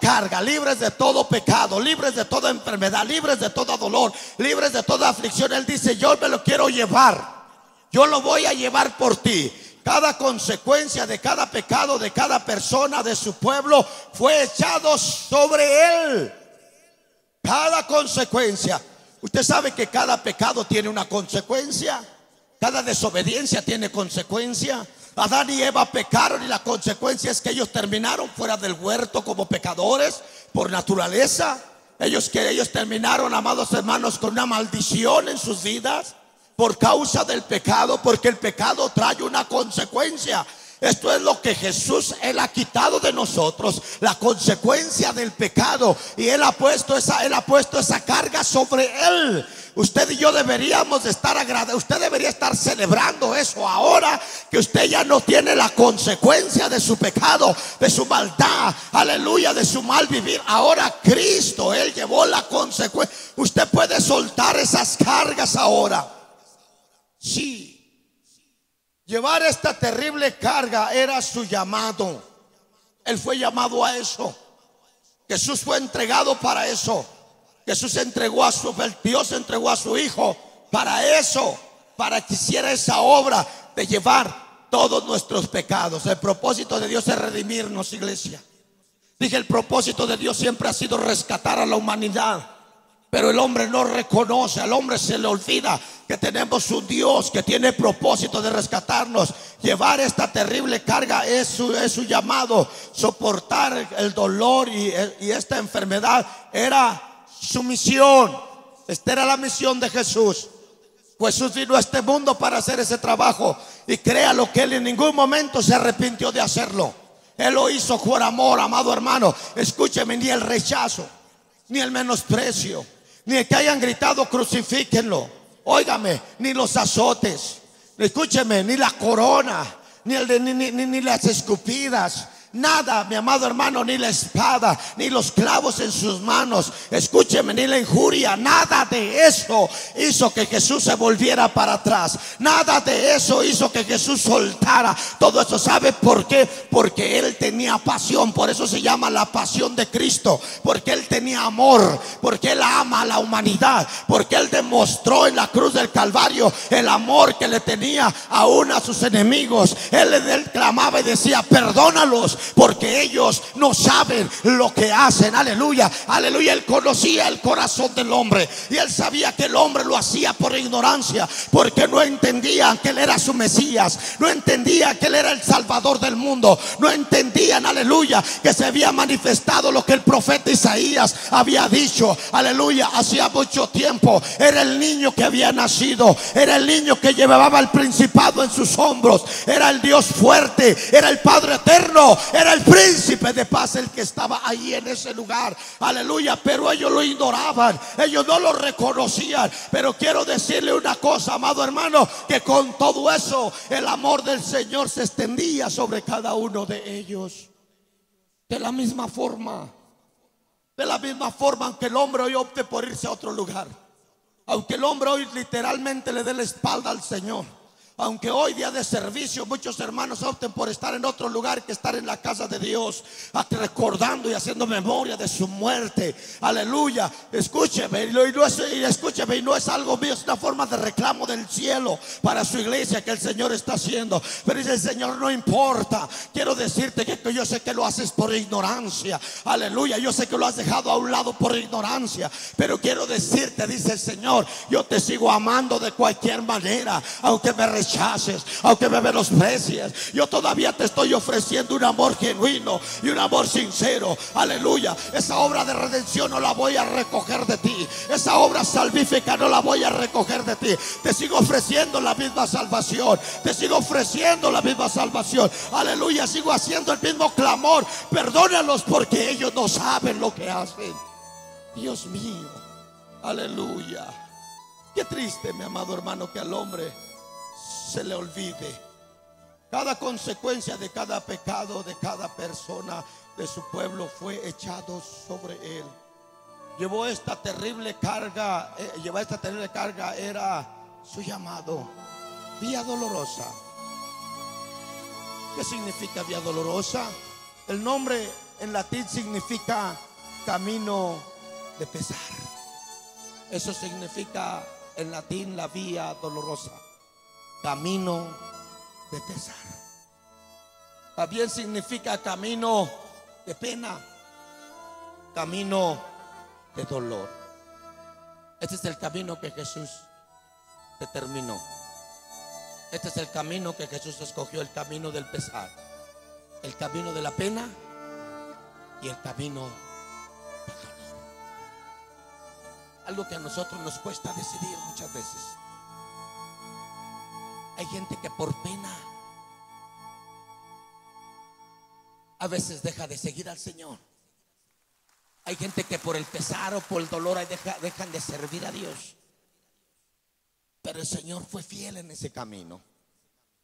carga, libres de todo pecado, libres de toda enfermedad, libres de todo dolor, libres de toda aflicción. Él dice: yo me lo quiero llevar, yo lo voy a llevar por ti. Cada consecuencia de cada pecado de cada persona de su pueblo fue echado sobre Él. Cada consecuencia. Usted sabe que cada pecado tiene una consecuencia. Cada desobediencia tiene consecuencia. Adán y Eva pecaron y la consecuencia es que ellos terminaron fuera del huerto como pecadores por naturaleza. Ellos terminaron, amados hermanos, con una maldición en sus vidas por causa del pecado, porque el pecado trae una consecuencia. Esto es lo que Jesús, Él ha quitado de nosotros, la consecuencia del pecado. Y Él ha puesto esa carga sobre Él. Usted y yo deberíamos de estar agradecidos. Usted debería estar celebrando eso ahora, que usted ya no tiene la consecuencia de su pecado, de su maldad, aleluya, de su mal vivir. Ahora Cristo, Él llevó la consecuencia. Usted puede soltar esas cargas ahora. Sí. Llevar esta terrible carga era su llamado. Él fue llamado a eso. Jesús fue entregado para eso. Jesús Dios entregó a su Hijo para eso, para que hiciera esa obra de llevar todos nuestros pecados. El propósito de Dios es redimirnos, iglesia. Dije, el propósito de Dios siempre ha sido rescatar a la humanidad. Pero el hombre no reconoce, al hombre se le olvida que tenemos un Dios que tiene propósito de rescatarnos. Llevar esta terrible carga es su llamado. Soportar el dolor y esta enfermedad era su misión. Esta era la misión de Jesús. Jesús vino a este mundo para hacer ese trabajo. Y créalo que Él en ningún momento se arrepintió de hacerlo. Él lo hizo por amor, amado hermano. Escúcheme, ni el rechazo, ni el menosprecio, ni el que hayan gritado crucifíquenlo, óigame, ni los azotes, escúcheme, ni la corona, ni las escupidas, Nada, mi amado hermano, ni la espada, ni los clavos en sus manos, escúcheme, ni la injuria, nada de eso hizo que Jesús se volviera para atrás. Nada de eso hizo que Jesús soltara todo eso. ¿Sabe por qué? Porque Él tenía pasión. Por eso se llama la pasión de Cristo. Porque Él tenía amor, porque Él ama a la humanidad, porque Él demostró en la cruz del Calvario el amor que le tenía aún a sus enemigos. Él clamaba y decía: perdónalos, porque ellos no saben lo que hacen. Aleluya, aleluya. Él conocía el corazón del hombre y él sabía que el hombre lo hacía por ignorancia, porque no entendían que Él era su Mesías, no entendían que Él era el Salvador del mundo, no entendían, aleluya, que se había manifestado lo que el profeta Isaías había dicho, aleluya, hacía mucho tiempo. Era el niño que había nacido, era el niño que llevaba el principado en sus hombros, era el Dios fuerte, era el Padre eterno, era el príncipe de paz, el que estaba ahí en ese lugar, aleluya. Pero ellos lo ignoraban, ellos no lo reconocían. Pero quiero decirle una cosa, amado hermano, que con todo eso el amor del Señor se extendía sobre cada uno de ellos. De la misma forma, aunque el hombre hoy opte por irse a otro lugar, aunque el hombre hoy literalmente le dé la espalda al Señor, aunque hoy día de servicio muchos hermanos opten por estar en otro lugar que estar en la casa de Dios, recordando y haciendo memoria de su muerte, aleluya. Escúcheme, y no es algo mío, es una forma de reclamo del cielo para su iglesia que el Señor está haciendo. Pero dice el Señor: no importa. Quiero decirte que yo sé que lo haces por ignorancia, aleluya. Yo sé que lo has dejado a un lado por ignorancia, pero quiero decirte, dice el Señor, yo te sigo amando de cualquier manera, aunque me rechaces, aunque me menosprecies, yo todavía te estoy ofreciendo un amor genuino y un amor sincero, aleluya. Esa obra de redención no la voy a recoger de ti, esa obra salvífica no la voy a recoger de ti. Te sigo ofreciendo la misma salvación, te sigo ofreciendo la misma salvación, aleluya. Sigo haciendo el mismo clamor: perdónalos, porque ellos no saben lo que hacen. Dios mío, aleluya. Qué triste, mi amado hermano, que al hombre se le olvide cada consecuencia de cada pecado de cada persona de su pueblo fue echado sobre él. Llevó esta terrible carga, era su llamado, vía dolorosa. ¿Qué significa vía dolorosa? El nombre en latín significa camino de pesar. Eso significa en latín la vía dolorosa, camino de pesar. También significa camino de pena, camino de dolor. Este es el camino que Jesús determinó. Este es el camino que Jesús escogió: el camino del pesar, el camino de la pena y el camino del dolor. Algo que a nosotros nos cuesta decidir muchas veces. Hay gente que por pena a veces deja de seguir al Señor. Hay gente que por el pesar o por el dolor dejan de servir a Dios. Pero el Señor fue fiel en ese camino,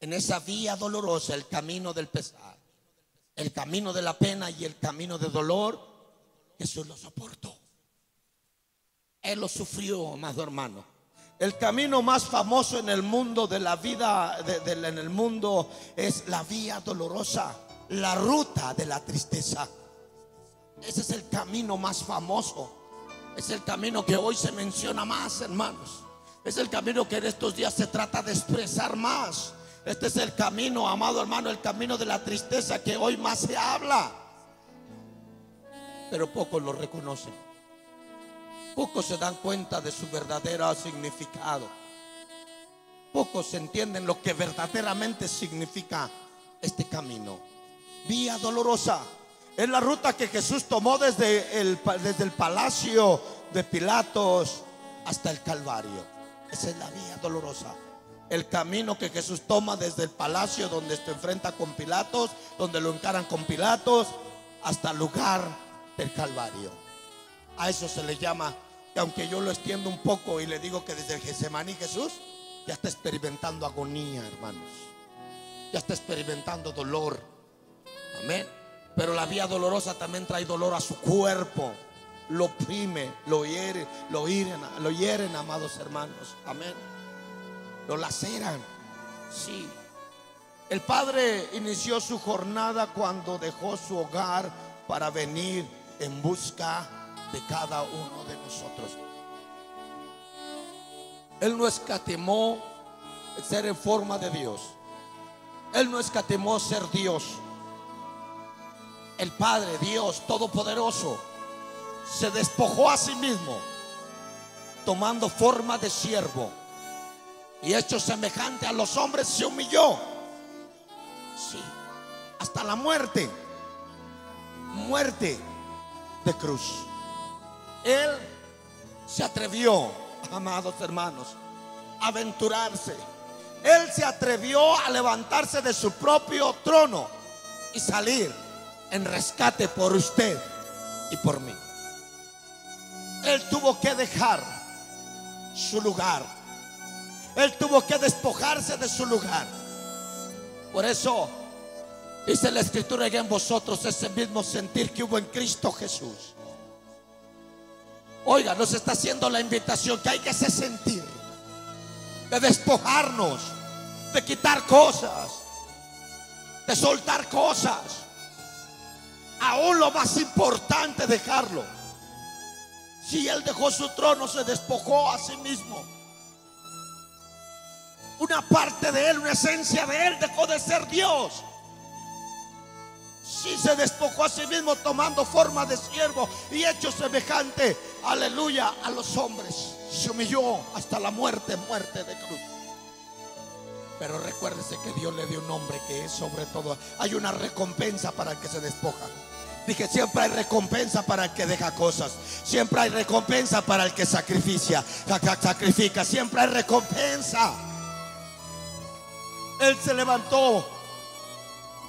en esa vía dolorosa, el camino del pesar, el camino de la pena y el camino de dolor. Jesús lo soportó, Él lo sufrió, amado hermano. El camino más famoso en el mundo de la vida, en el mundo, es la vía dolorosa, la ruta de la tristeza. Ese es el camino más famoso. Es el camino que hoy se menciona más, hermanos. Es el camino que en estos días se trata de expresar más. Este es el camino, amado hermano, el camino de la tristeza que hoy más se habla. Pero pocos lo reconocen. Pocos se dan cuenta de su verdadero significado. Pocos entienden lo que verdaderamente significa este camino. Vía dolorosa. Es la ruta que Jesús tomó desde el palacio de Pilatos hasta el Calvario. Esa es la vía dolorosa. El camino que Jesús toma desde el palacio donde se enfrenta con Pilatos, donde lo encaran con Pilatos, hasta el lugar del Calvario. A eso se le llama, que aunque yo lo extiendo un poco y le digo que desde el Getsemaní Jesús ya está experimentando agonía, hermanos. Ya está experimentando dolor. Amén. Pero la vía dolorosa también trae dolor a su cuerpo. Lo oprime, lo hieren, amados hermanos. Amén. Lo laceran. Sí. El padre inició su jornada cuando dejó su hogar para venir en busca de cada uno de nosotros. Él no escatimó ser en forma de Dios. Él no escatimó ser Dios. El Padre, Dios Todopoderoso, se despojó a sí mismo, tomando forma de siervo, y hecho semejante a los hombres, se humilló, sí, hasta la muerte de cruz. Él se atrevió, amados hermanos, a aventurarse. Él se atrevió a levantarse de su propio trono y salir en rescate por usted y por mí. Él tuvo que dejar su lugar. Él tuvo que despojarse de su lugar. Por eso dice la Escritura: y en vosotros ese mismo sentir que hubo en Cristo Jesús. Oiga, nos está haciendo la invitación que hay que ese sentir de despojarnos, de quitar cosas, de soltar cosas. Aún lo más importante, dejarlo. Si Él dejó su trono, se despojó a sí mismo. Una parte de Él, una esencia de Él dejó de ser Dios. Sí, se despojó a sí mismo, tomando forma de siervo y hecho semejante, aleluya, a los hombres. Se humilló hasta la muerte de cruz. Pero recuérdese que Dios le dio un nombre que es sobre todo. Hay una recompensa para el que se despoja. Dije, siempre hay recompensa para el que deja cosas. Siempre hay recompensa para el que sacrifica. Siempre hay recompensa. Él se levantó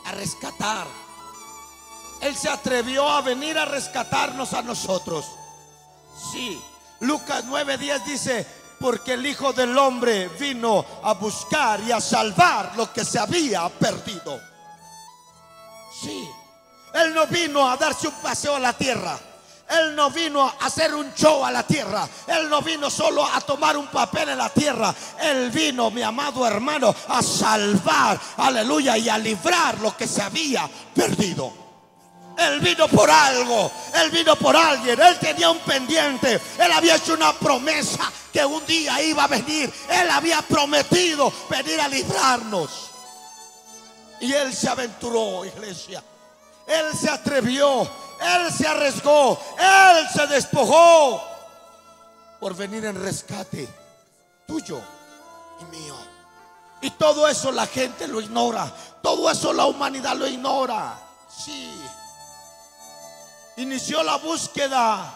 a rescatar. Él se atrevió a venir a rescatarnos a nosotros. Sí, Lucas 9:10 dice: porque el Hijo del Hombre vino a buscar y a salvar lo que se había perdido. Sí, Él no vino a darse un paseo a la tierra. Él no vino a hacer un show a la tierra. Él no vino solo a tomar un papel en la tierra. Él vino, mi amado hermano, a salvar, aleluya, y a librar lo que se había perdido. Él vino por algo. Él vino por alguien. Él tenía un pendiente. Él había hecho una promesa que un día iba a venir. Él había prometido venir a librarnos. Y Él se aventuró, iglesia. Él se atrevió. Él se arriesgó. Él se despojó por venir en rescate tuyo y mío. Y todo eso la gente lo ignora. Todo eso la humanidad lo ignora. Sí. Inició la búsqueda,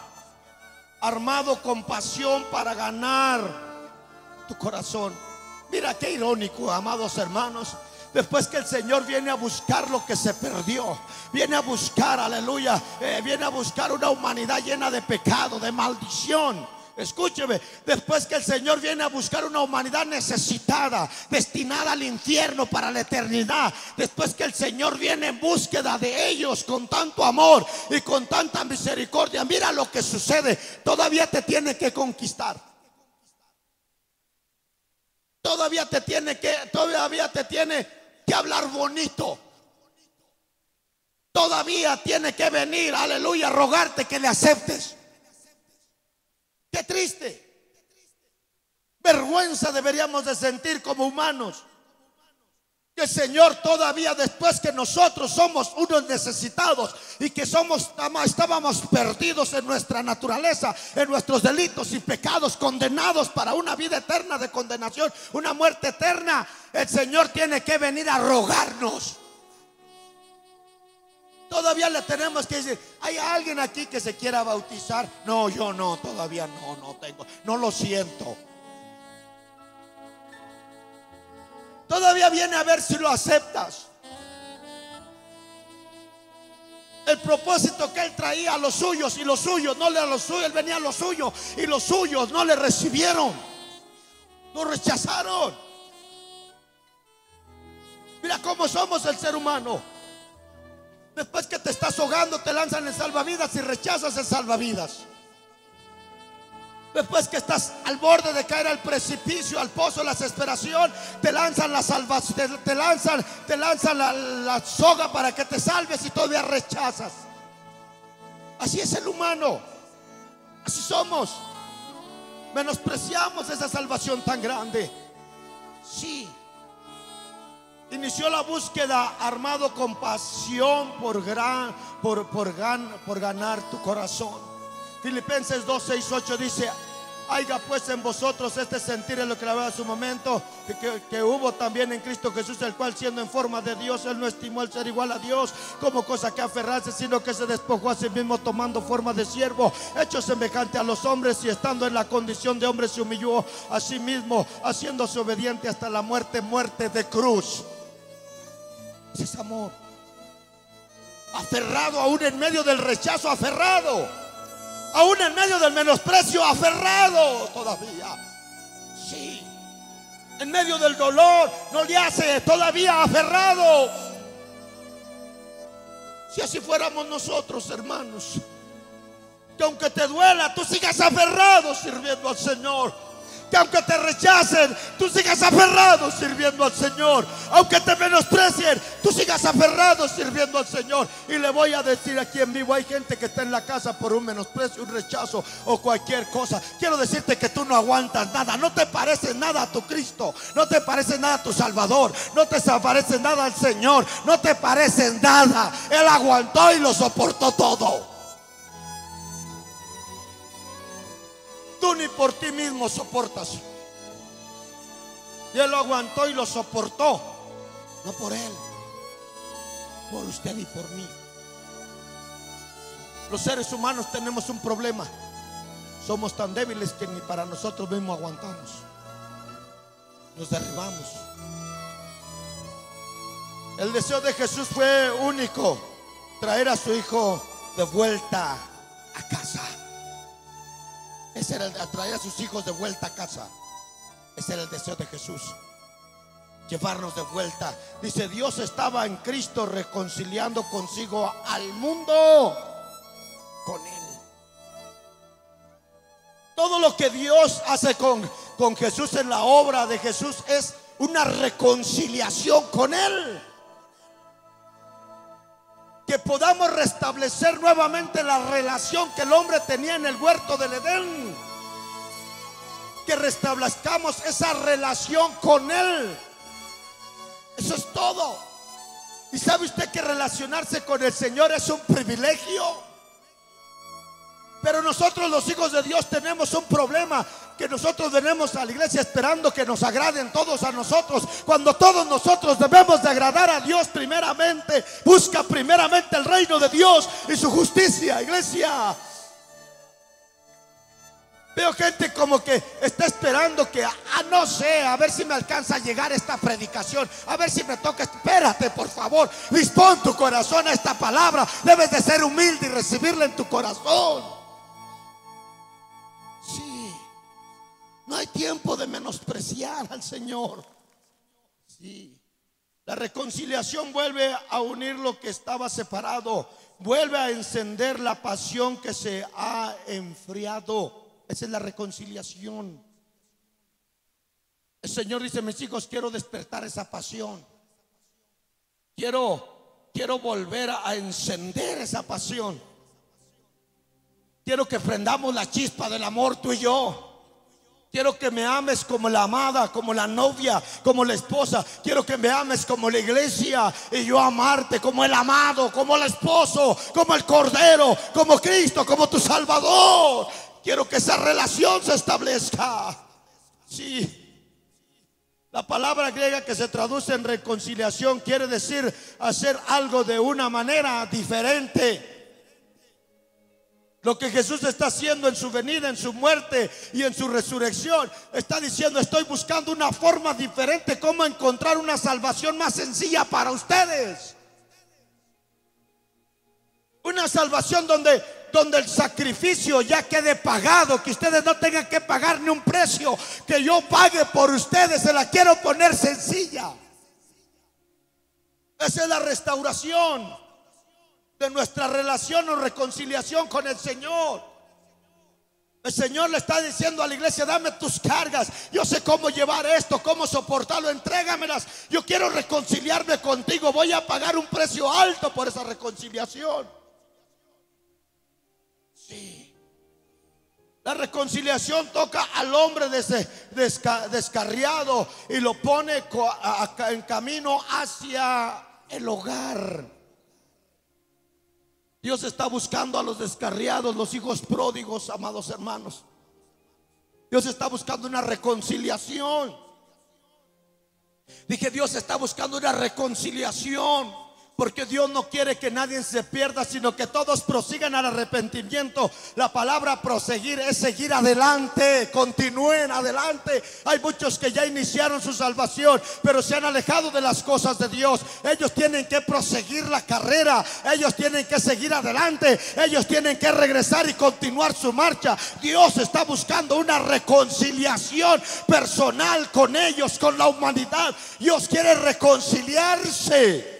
armado con pasión para ganar tu corazón. Mira qué irónico, amados hermanos. Después que el Señor viene a buscar lo que se perdió, viene a buscar, aleluya, viene a buscar una humanidad llena de pecado, de maldición. Escúcheme, después que el Señor viene a buscar una humanidad necesitada, destinada al infierno para la eternidad, después que el Señor viene en búsqueda de ellos con tanto amor y con tanta misericordia, mira lo que sucede. Todavía te tiene que conquistar. Todavía te tiene que hablar bonito. Todavía tiene que venir, aleluya, a rogarte que le aceptes. Qué triste. Vergüenza deberíamos de sentir como humanos. Que el Señor todavía, después que nosotros somos unos necesitados y que estábamos perdidos en nuestra naturaleza, en nuestros delitos y pecados, condenados para una vida eterna de condenación, una muerte eterna, el Señor tiene que venir a rogarnos. Todavía le tenemos que decir: ¿hay alguien aquí que se quiera bautizar? No, yo no, todavía no tengo, no lo siento. Todavía viene a ver si lo aceptas. El propósito que Él traía a los suyos, y los suyos no le a los suyos, Él venía a los suyos y los suyos no le recibieron, lo rechazaron. Mira cómo somos el ser humano. Después que te estás ahogando, te lanzan el salvavidas y rechazas el salvavidas. Después que estás al borde de caer al precipicio, al pozo de la desesperación, te lanzan la salvación, te lanzan la soga para que te salves y todavía rechazas. Así es el humano. Así somos. Menospreciamos esa salvación tan grande. Sí. Inició la búsqueda armado con pasión por ganar tu corazón. Filipenses 2, 6, 8 dice: haya pues en vosotros este sentir, en lo que le hablaba hace un momento, que hubo también en Cristo Jesús, el cual siendo en forma de Dios, Él no estimó el ser igual a Dios como cosa que aferrarse, sino que se despojó a sí mismo, tomando forma de siervo, hecho semejante a los hombres, y estando en la condición de hombre se humilló a sí mismo, haciéndose obediente hasta la muerte, muerte de cruz. Ese es amor. Aferrado aún en medio del rechazo, aferrado aún en medio del menosprecio, aferrado todavía. Sí. En medio del dolor, no le hace, todavía aferrado. Si así fuéramos nosotros, hermanos, que aunque te duela, tú sigas aferrado sirviendo al Señor. Que aunque te rechacen, tú sigas aferrado sirviendo al Señor. Aunque te menosprecien, tú sigas aferrado sirviendo al Señor. Y le voy a decir aquí en vivo: hay gente que está en la casa por un menosprecio, un rechazo o cualquier cosa. Quiero decirte que tú no aguantas nada. No te pareces nada a tu Cristo. No te pareces nada a tu Salvador. No te pareces nada al Señor. No te pareces nada. Él aguantó y lo soportó todo. Tú ni por ti mismo soportas. Y Él lo aguantó y lo soportó. No por Él, por usted y por mí. Los seres humanos tenemos un problema. Somos tan débiles que ni para nosotros mismos aguantamos. Nos derribamos. El deseo de Jesús fue único: traer a su hijo de vuelta a casa. Ese era traer a sus hijos de vuelta a casa. Ese era el deseo de Jesús, llevarnos de vuelta. Dice: Dios estaba en Cristo reconciliando consigo al mundo con Él. Todo lo que Dios hace con Jesús, en la obra de Jesús, es una reconciliación con Él. Que podamos restablecer nuevamente la relación que el hombre tenía en el huerto del Edén. Que restablezcamos esa relación con Él. Eso es todo. ¿Y sabe usted que relacionarse con el Señor es un privilegio? Pero nosotros, los hijos de Dios, tenemos un problema: que nosotros venimos a la iglesia esperando que nos agraden todos a nosotros, cuando todos nosotros debemos de agradar a Dios primeramente. Busca primeramente el reino de Dios y su justicia, iglesia. Veo gente como que está esperando que, no sé, a ver si me alcanza a llegar esta predicación, a ver si me toca. Espérate, por favor, dispón tu corazón a esta palabra. Debes de ser humilde y recibirla en tu corazón. Sí. No hay tiempo de menospreciar al Señor. Sí. La reconciliación vuelve a unir lo que estaba separado. Vuelve a encender la pasión que se ha enfriado. Esa es la reconciliación. El Señor dice: mis hijos, quiero despertar esa pasión. Quiero volver a encender esa pasión. Quiero que prendamos la chispa del amor, tú y yo. Quiero que me ames como la amada, como la novia, como la esposa. Quiero que me ames como la iglesia y yo amarte como el amado, como el esposo, como el cordero, como Cristo, como tu Salvador. Quiero que esa relación se establezca. Sí. La palabra griega que se traduce en reconciliación quiere decir hacer algo de una manera diferente. Lo que Jesús está haciendo en su venida, en su muerte y en su resurrección, está diciendo: estoy buscando una forma diferente, cómo encontrar una salvación más sencilla para ustedes. Una salvación donde el sacrificio ya quede pagado, que ustedes no tengan que pagar ni un precio, que yo pague por ustedes. Se la quiero poner sencilla. Esa es la restauración. de nuestra relación o reconciliación con el Señor. El Señor le está diciendo a la iglesia: dame tus cargas, yo sé cómo llevar esto, cómo soportarlo, entrégamelas. Yo quiero reconciliarme contigo, voy a pagar un precio alto por esa reconciliación. Sí. La reconciliación toca al hombre descarriado y lo pone en camino hacia el hogar. Dios está buscando a los descarriados, los hijos pródigos, amados hermanos. Dios está buscando una reconciliación. Dije, Dios está buscando una reconciliación, porque Dios no quiere que nadie se pierda, sino que todos prosigan al arrepentimiento. La palabra proseguir es seguir adelante, continúen adelante. Hay muchos que ya iniciaron su salvación, pero se han alejado de las cosas de Dios. Ellos tienen que proseguir la carrera, ellos tienen que seguir adelante, ellos tienen que regresar y continuar su marcha. Dios está buscando una reconciliación personal con ellos, con la humanidad. Dios quiere reconciliarse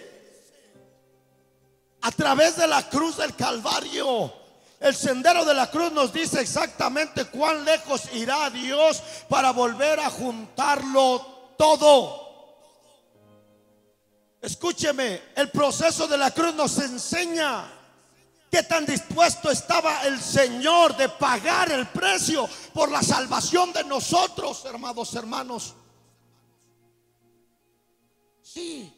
a través de la cruz del Calvario. El sendero de la cruz nos dice exactamente cuán lejos irá Dios para volver a juntarlo todo. Escúcheme, el proceso de la cruz nos enseña qué tan dispuesto estaba el Señor de pagar el precio por la salvación de nosotros, hermanos. Sí.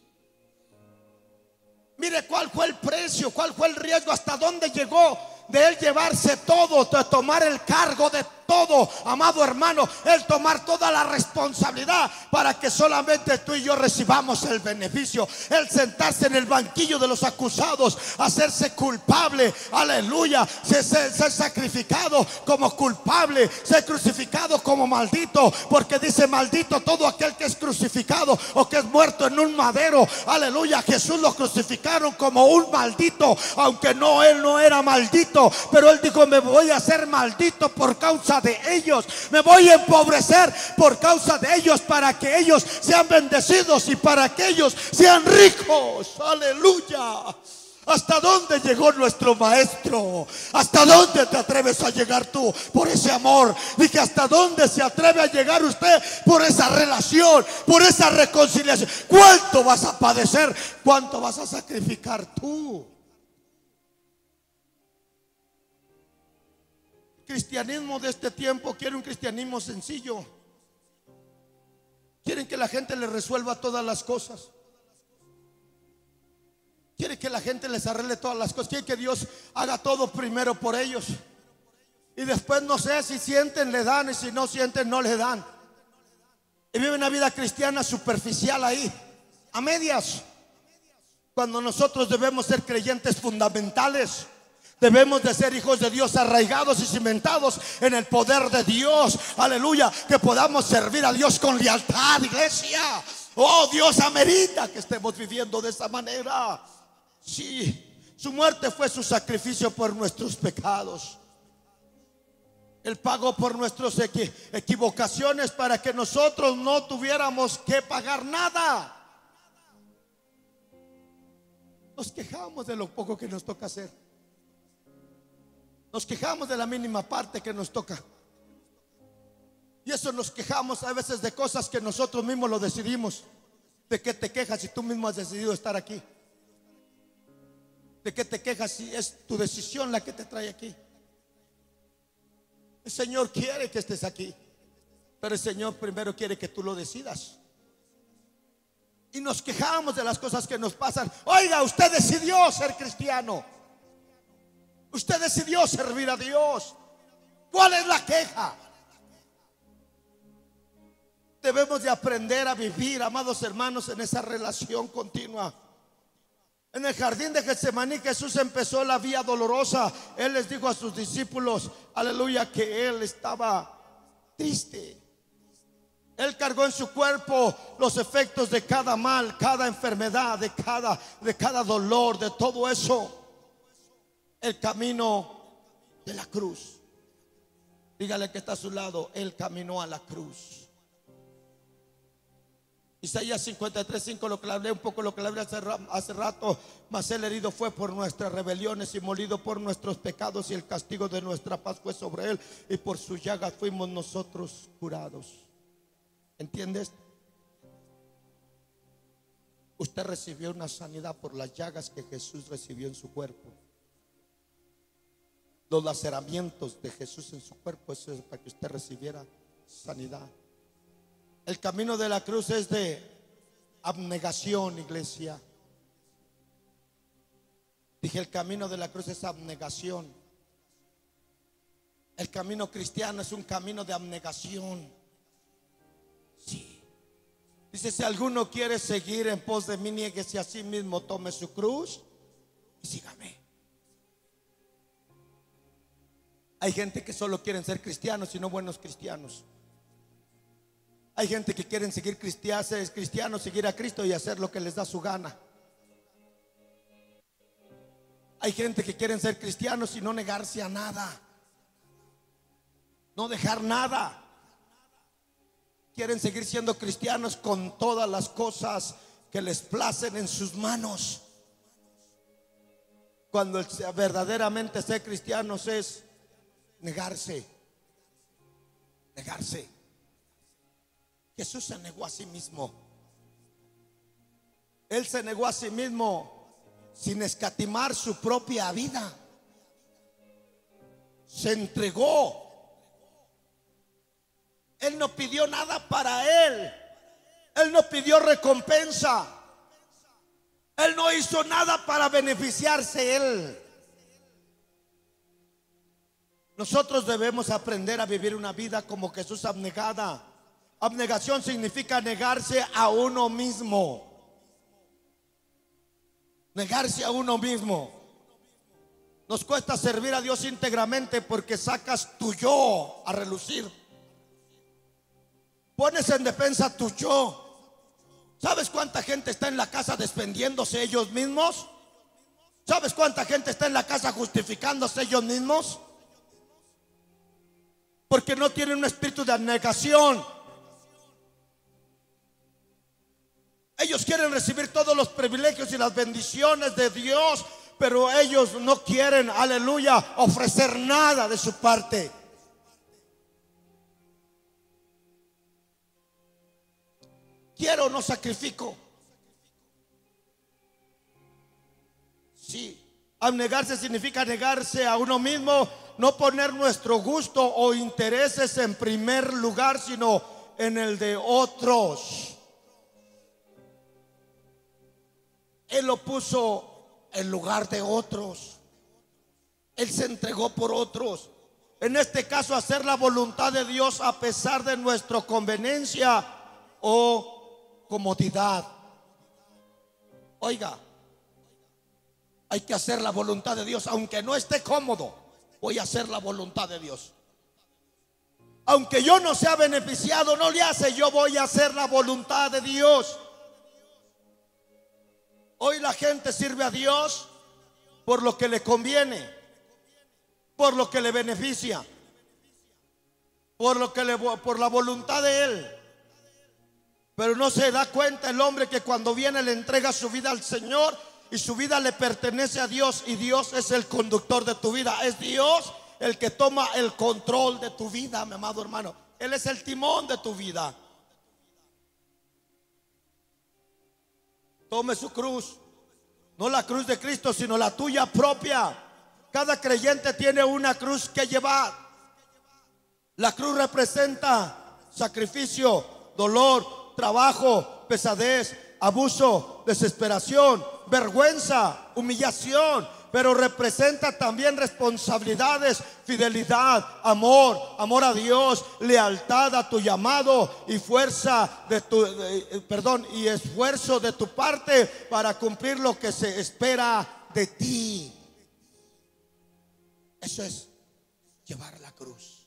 Mire cuál fue el precio, cuál fue el riesgo, hasta dónde llegó de Él llevarse todo, de tomar el cargo de todo, amado hermano, Él tomar toda la responsabilidad para que solamente tú y yo recibamos el beneficio. Él sentarse en el banquillo de los acusados, hacerse culpable, aleluya, ser sacrificado como culpable, ser crucificado como maldito, porque dice: maldito todo aquel que es crucificado o que es muerto en un madero. Aleluya, Jesús lo crucificaron como un maldito, aunque no, Él no era maldito, pero Él dijo: me voy a hacer maldito por causa de ellos, me voy a empobrecer por causa de ellos, para que ellos sean bendecidos y para que ellos sean ricos. Aleluya. ¿Hasta dónde llegó nuestro maestro? ¿Hasta dónde te atreves a llegar tú por ese amor? Dije, ¿hasta dónde se atreve a llegar usted por esa relación, por esa reconciliación? ¿Cuánto vas a padecer? ¿Cuánto vas a sacrificar tú? El cristianismo de este tiempo quiere un cristianismo sencillo. Quieren que la gente les resuelva todas las cosas. Quiere que la gente les arregle todas las cosas. Quiere que Dios haga todo primero por ellos. Y después, no sé, si sienten le dan, y si no sienten no le dan. Y viven una vida cristiana superficial ahí, a medias, cuando nosotros debemos ser creyentes fundamentales. Debemos de ser hijos de Dios, arraigados y cimentados en el poder de Dios. Aleluya, que podamos servir a Dios con lealtad, iglesia. Oh, Dios amerita que estemos viviendo de esa manera. Sí, su muerte fue su sacrificio por nuestros pecados. Él pagó por nuestras equivocaciones para que nosotros no tuviéramos que pagar nada. Nos quejamos de lo poco que nos toca hacer. Nos quejamos de la mínima parte que nos toca. Y eso nos quejamos a veces de cosas que nosotros mismos lo decidimos. ¿De qué te quejas si tú mismo has decidido estar aquí? ¿De qué te quejas si es tu decisión la que te trae aquí? El Señor quiere que estés aquí, pero el Señor primero quiere que tú lo decidas. Y nos quejamos de las cosas que nos pasan. Oiga, usted decidió ser cristiano. Usted decidió servir a Dios. ¿Cuál es la queja? Debemos de aprender a vivir, amados hermanos, en esa relación continua. En el jardín de Getsemaní, Jesús empezó la vía dolorosa. Él les dijo a sus discípulos, aleluya, que Él estaba triste. Él cargó en su cuerpo los efectos de cada mal, cada enfermedad, de cada dolor, de todo eso. El camino de la cruz. Dígale que está a su lado: Él caminó a la cruz. Isaías 53:5, lo que le hablé un poco, lo que le hablé hace rato. Mas el herido fue por nuestras rebeliones y molido por nuestros pecados, y el castigo de nuestra paz fue sobre él, y por sus llagas fuimos nosotros curados. ¿Entiendes? Usted recibió una sanidad por las llagas que Jesús recibió en su cuerpo. Los laceramientos de Jesús en su cuerpo, eso es para que usted recibiera sanidad. El camino de la cruz es de abnegación, iglesia. Dije, el camino de la cruz es abnegación. El camino cristiano es un camino de abnegación. Sí. Dice, si alguno quiere seguir en pos de mí, niéguese a sí mismo, tome su cruz y sígame. Hay gente que solo quieren ser cristianos y no buenos cristianos. Hay gente que quieren seguir cristianos, seguir a Cristo y hacer lo que les da su gana. Hay gente que quieren ser cristianos y no negarse a nada, no dejar nada. Quieren seguir siendo cristianos con todas las cosas que les placen en sus manos, cuando verdaderamente ser cristianos es negarse. Jesús se negó a sí mismo. Él se negó a sí mismo sin escatimar su propia vida. Se entregó. Él no pidió nada para él. Él no pidió recompensa. Él no hizo nada para beneficiarse él. Nosotros debemos aprender a vivir una vida como Jesús, abnegada. Abnegación significa negarse a uno mismo. Negarse a uno mismo. Nos cuesta servir a Dios íntegramente porque sacas tu yo a relucir. Pones en defensa tu yo. ¿Sabes cuánta gente está en la casa defendiéndose ellos mismos? ¿Sabes cuánta gente está en la casa justificándose ellos mismos? Porque no tienen un espíritu de abnegación. Ellos quieren recibir todos los privilegios y las bendiciones de Dios, pero ellos no quieren, aleluya, ofrecer nada de su parte. Quiero, no sacrifico. Sí, abnegarse significa negarse a uno mismo, no poner nuestro gusto o intereses en primer lugar, sino en el de otros. Él lo puso en lugar de otros. Él se entregó por otros. En este caso, hacer la voluntad de Dios a pesar de nuestra conveniencia o comodidad. Oiga, hay que hacer la voluntad de Dios, aunque no esté cómodo. Voy a hacer la voluntad de Dios. Aunque yo no sea beneficiado, no le hace, yo voy a hacer la voluntad de Dios. Hoy la gente sirve a Dios por lo que le conviene, por lo que le beneficia, por la voluntad de Él. Pero no se da cuenta el hombre que cuando viene le entrega su vida al Señor y su vida le pertenece a Dios, y Dios es el conductor de tu vida. Es Dios el que toma el control de tu vida, mi amado hermano. Él es el timón de tu vida. Tome su cruz, no la cruz de Cristo, sino la tuya propia. Cada creyente tiene una cruz que llevar. La cruz representa sacrificio, dolor, trabajo, pesadez, abuso, desesperación, vergüenza, humillación, pero representa también responsabilidades, fidelidad, amor a Dios, lealtad a tu llamado y fuerza de y esfuerzo de tu parte para cumplir lo que se espera de ti. Eso es llevar la cruz.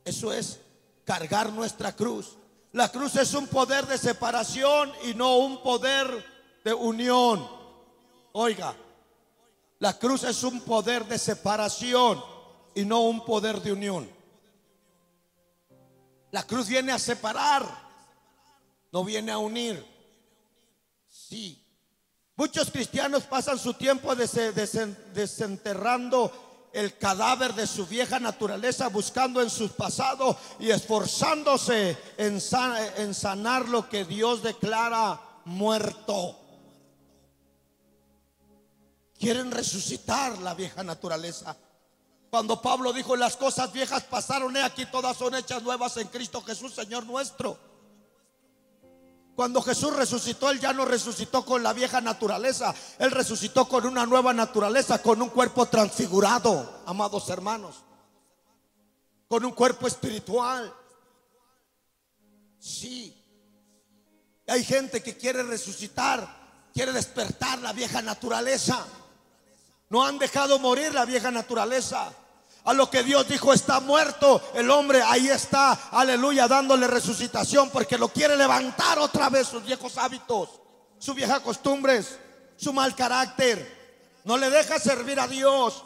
Eso es cargar nuestra cruz. La cruz es un poder de separación y no un poder de unión. Oiga, la cruz es un poder de separación y no un poder de unión. La cruz viene a separar. no viene a unir. Sí. Muchos cristianos pasan su tiempo desenterrando el cadáver de su vieja naturaleza, buscando en su pasado y esforzándose en sanar lo que Dios declara muerto. Quieren resucitar la vieja naturaleza. Cuando Pablo dijo: las cosas viejas pasaron, he aquí todas son hechas nuevas en Cristo Jesús, Señor nuestro. Cuando Jesús resucitó, Él ya no resucitó con la vieja naturaleza. Él resucitó con una nueva naturaleza, con un cuerpo transfigurado, amados hermanos, con un cuerpo espiritual. Sí. Hay gente que quiere resucitar, quiere despertar la vieja naturaleza. No han dejado morir la vieja naturaleza. A lo que Dios dijo está muerto, el hombre ahí está, aleluya, dándole resucitación, porque lo quiere levantar otra vez, sus viejos hábitos, sus viejas costumbres, su mal carácter. No le deja servir a Dios.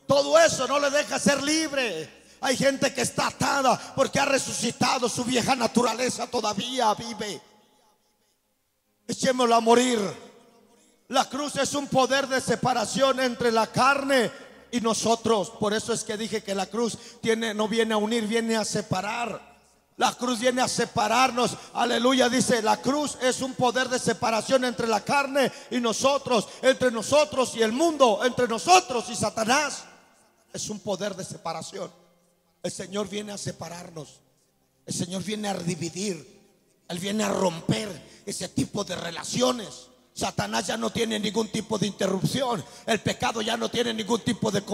Todo eso no le deja ser libre. Hay gente que está atada porque ha resucitado, su vieja naturaleza todavía vive. Echémoslo a morir. La cruz es un poder de separación entre la carne y nosotros. Por eso es que dije que la cruz no viene a unir, viene a separar. La cruz viene a separarnos. Aleluya, dice: la cruz es un poder de separación entre la carne y nosotros, entre nosotros y el mundo, entre nosotros y Satanás. Es un poder de separación. El Señor viene a separarnos. El Señor viene a dividir. Él viene a romper ese tipo de relaciones. Satanás ya no tiene ningún tipo de interrupción. El pecado ya no tiene ningún tipo de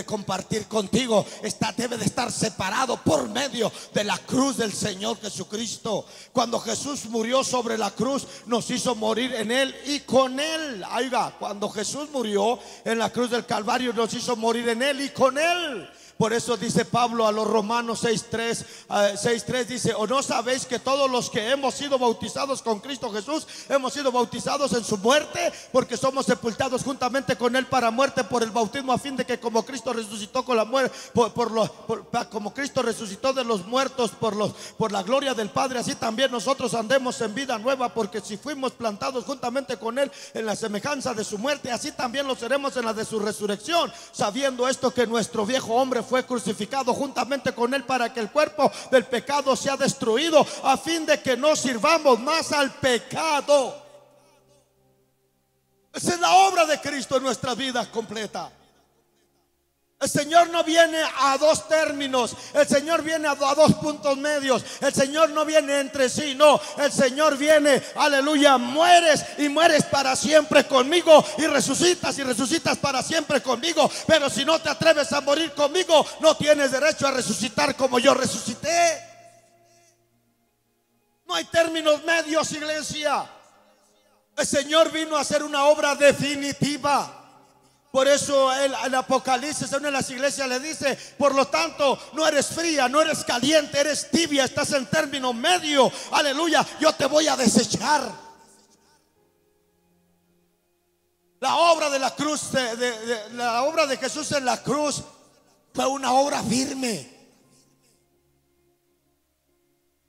compartir contigo. Debe de estar separado por medio de la cruz del Señor Jesucristo. Cuando Jesús murió sobre la cruz, nos hizo morir en Él y con Él. Ahí va. Cuando Jesús murió en la cruz del Calvario, nos hizo morir en Él y con Él. Por eso dice Pablo a los Romanos 6:3 dice: ¿o no sabéis que todos los que hemos sido bautizados con Cristo Jesús hemos sido bautizados en su muerte? Porque somos sepultados juntamente con Él para muerte por el bautismo, a fin de que como Cristo resucitó con la muerte, como Cristo resucitó de los muertos por la gloria del Padre, así también nosotros andemos en vida nueva. Porque si fuimos plantados juntamente con Él en la semejanza de su muerte, así también lo seremos en la de su resurrección, sabiendo esto, que nuestro viejo hombre fue crucificado juntamente con Él para que el cuerpo del pecado sea destruido, a fin de que no sirvamos más al pecado. Esa es la obra de Cristo en nuestra vida completa. El Señor no viene a dos términos. El Señor viene a dos puntos medios. El Señor no viene entre sí, no. El Señor viene, aleluya, mueres y mueres para siempre conmigo, y resucitas para siempre conmigo. Pero si no te atreves a morir conmigo, no tienes derecho a resucitar como yo resucité. No hay términos medios, iglesia. El Señor vino a hacer una obra definitiva. Por eso el Apocalipsis en una de las iglesias le dice: por lo tanto, no eres fría, no eres caliente, eres tibia, estás en término medio. Aleluya, yo te voy a desechar. La obra de la cruz, la obra de Jesús en la cruz fue una obra firme.